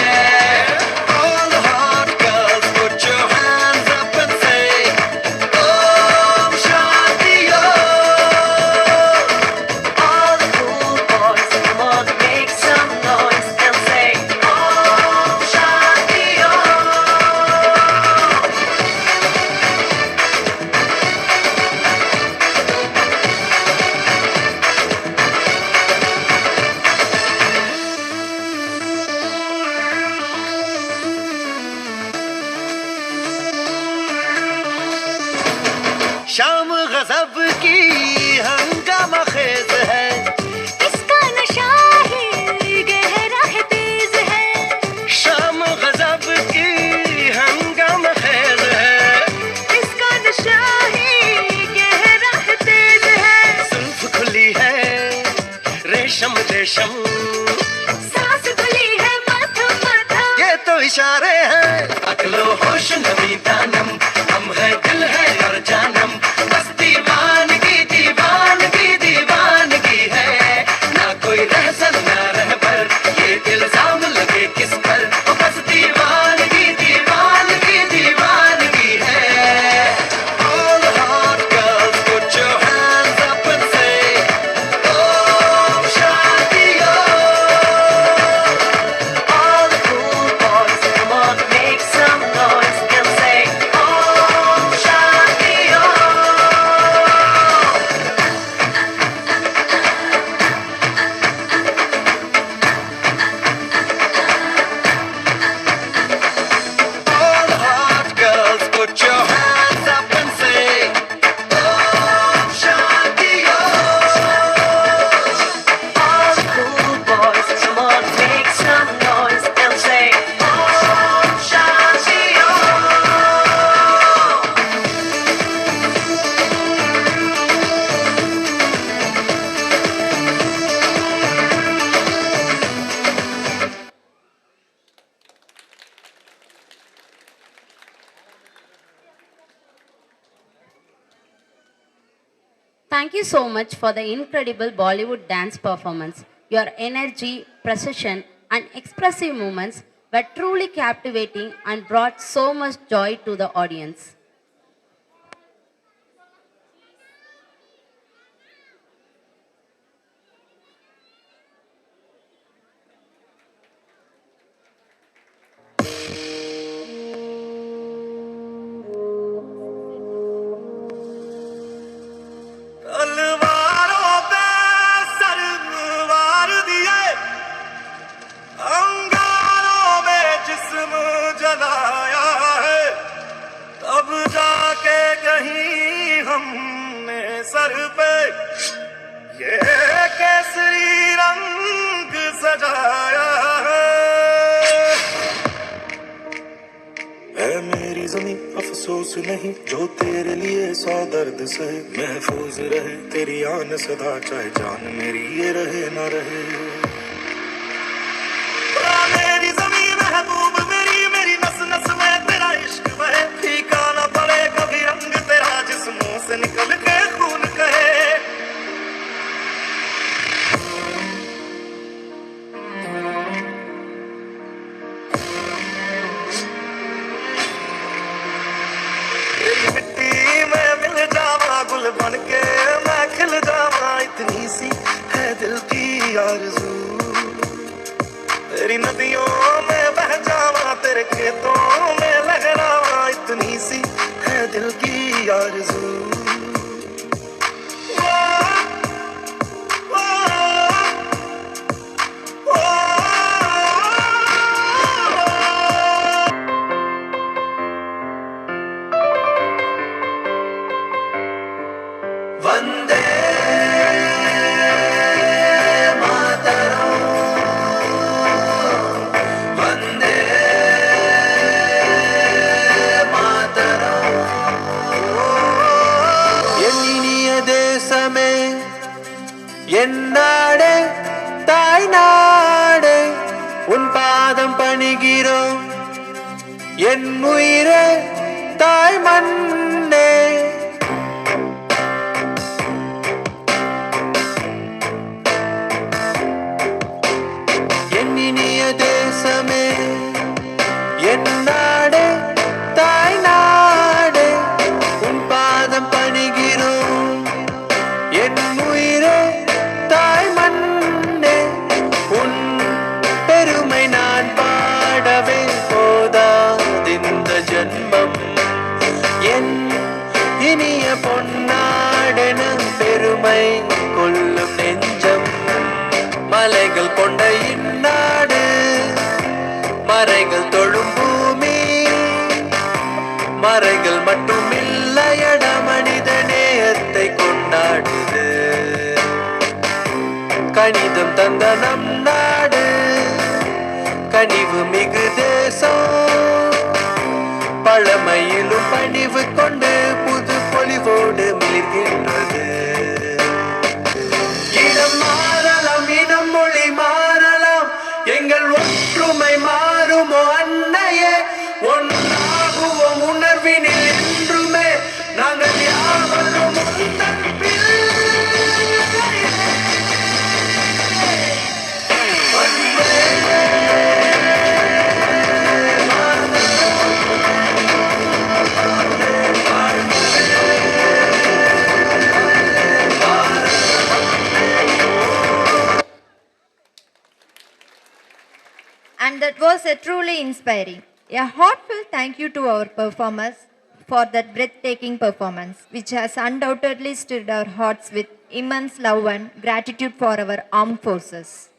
All the hot girls put your hands up and say Om Shanti Om. All the cool boys come on make some noise and say Om Shanti Om. शाम गजब की हंगामा खेज है, इसका नशा ही गहरा है तेज है। शाम गजब की हंगामा खेज है, इसका नशा ही गहरा है तेज है। जुल्फ खुली है रेशम रेशम, सांस खुली है माथा माथा, ये तो इशारे हैं। अकलो होश नमी दानम, हम है दिल है और जानम, बस दीवानगी दीवानगी दीवानगी है। ना कोई रहसन ना रहबर, ये इल्जाम लगे किस पर, बस दीवानगी दीवानगी दीवानगी है। All the hot girls put your hands up and say Om Shanti Om. All the cool boys come on make some noise and say Om Shanti Om. All the hot girls put your hands up and say Om Shanti Om. All the cool boys come on make some noise and say Om Shanti Om. Thank you so much for the incredible Bollywood dance performance. Your energy, precision, and expressive movements were truly captivating and brought so much joy to the audience. तलवारों पे sir वार दिए, अंगारों में जिस्म है मेरी ज़मीं अफसोस नहीं जो तेरे लिए 100 दर्द सहे महफूज रहे तेरी आन सदा चाहे जान मेरी ये रहे ना रहे मेरी ज़मीं महबूब मेरी नस नस में तेरा इश्क बहे फीका ना पड़े कभी रंग तेरा जिस्मों से निकल के खून कहे मिट्टी में मिल जावा गुल बन के मैं खिल जावा इतनी सी है दिल की आरज़ू तेरी नदियों में बह जावा तेरे खेतों में लहरावा इतनी सी है दिल की आरज़ू वंदे मातरम वंदे मातरम எண்ணினிய தேசமே என் நாடே தாய் நாடே உன் பாதம் பணிகிறோம் என் உயிரே தாய் மண்ணே எண்ணினிய தேசமே என் நாடே தாய் நாடே உன் பாதம் பணிகிறோம் என் உயிரே தாய் மண்ணே உன் பெருமை நான் பாடவே போதாதிந்த ஜன்மம் என் இனிய பொன்னாடென பெருமை கொள்ளும் நெஞ்சம் மலைகள் கொண்ட இந்நாடு மறைகள் தொழும் பூமி மறைகள் மட்டும் இல்லையட மனித நேயத்தை கொண்டாடுது கணிதம் தந்த நம் நாடு கனிவு மிகு தேசம் பழமையிலும் பணிவு கொண்டு புது பொலிவோடு மிளிர்கின்றது இடம் மாறலாம் இனம் மொழி மாறலாம் எங்கள் ஒற்றுமை மாறுமோ அன்னையே ஒன்றாகுவோம் உணர்வினில் என்றுமே நாங்கள் யாவரும் உந்தன் பிள்ளையே. வந்தே And that was a truly inspiring. A heartfelt thank you to our performers for that breathtaking performance, which has undoubtedly stirred our hearts with immense love and gratitude for our armed forces.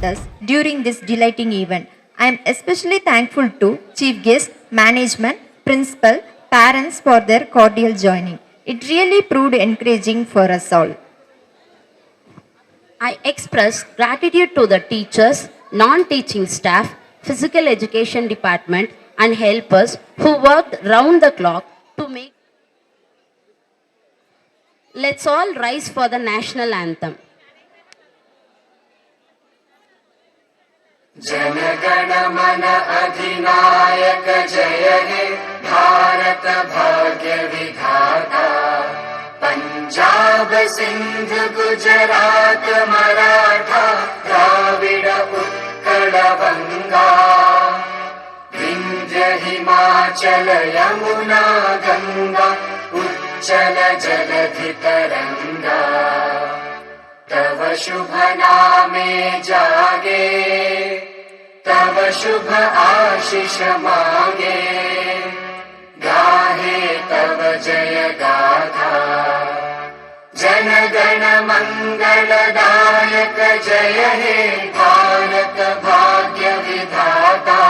Us during this delighting event. I am especially thankful to Chief Guest, Management, Principal, Parents for their cordial joining. It really proved encouraging for us all. I express gratitude to the teachers, non-teaching staff, physical education department and helpers who worked round the clock to make. Let's all rise for the national anthem. जनगण मन अधिनायक जय हे भारत भाग्य विधाता पंजाब सिंध गुजरात मराठा द्राविड उत्कल गंगा विंध्य हिमाचल यमुना गंगा उच्चल जलधि तरंगा तव शुभ नामे जागे तव शुभ आशीष मागे गाहे तव जय गाथा जन गण मंगलदायक जय हे भारत भाग्य विधाता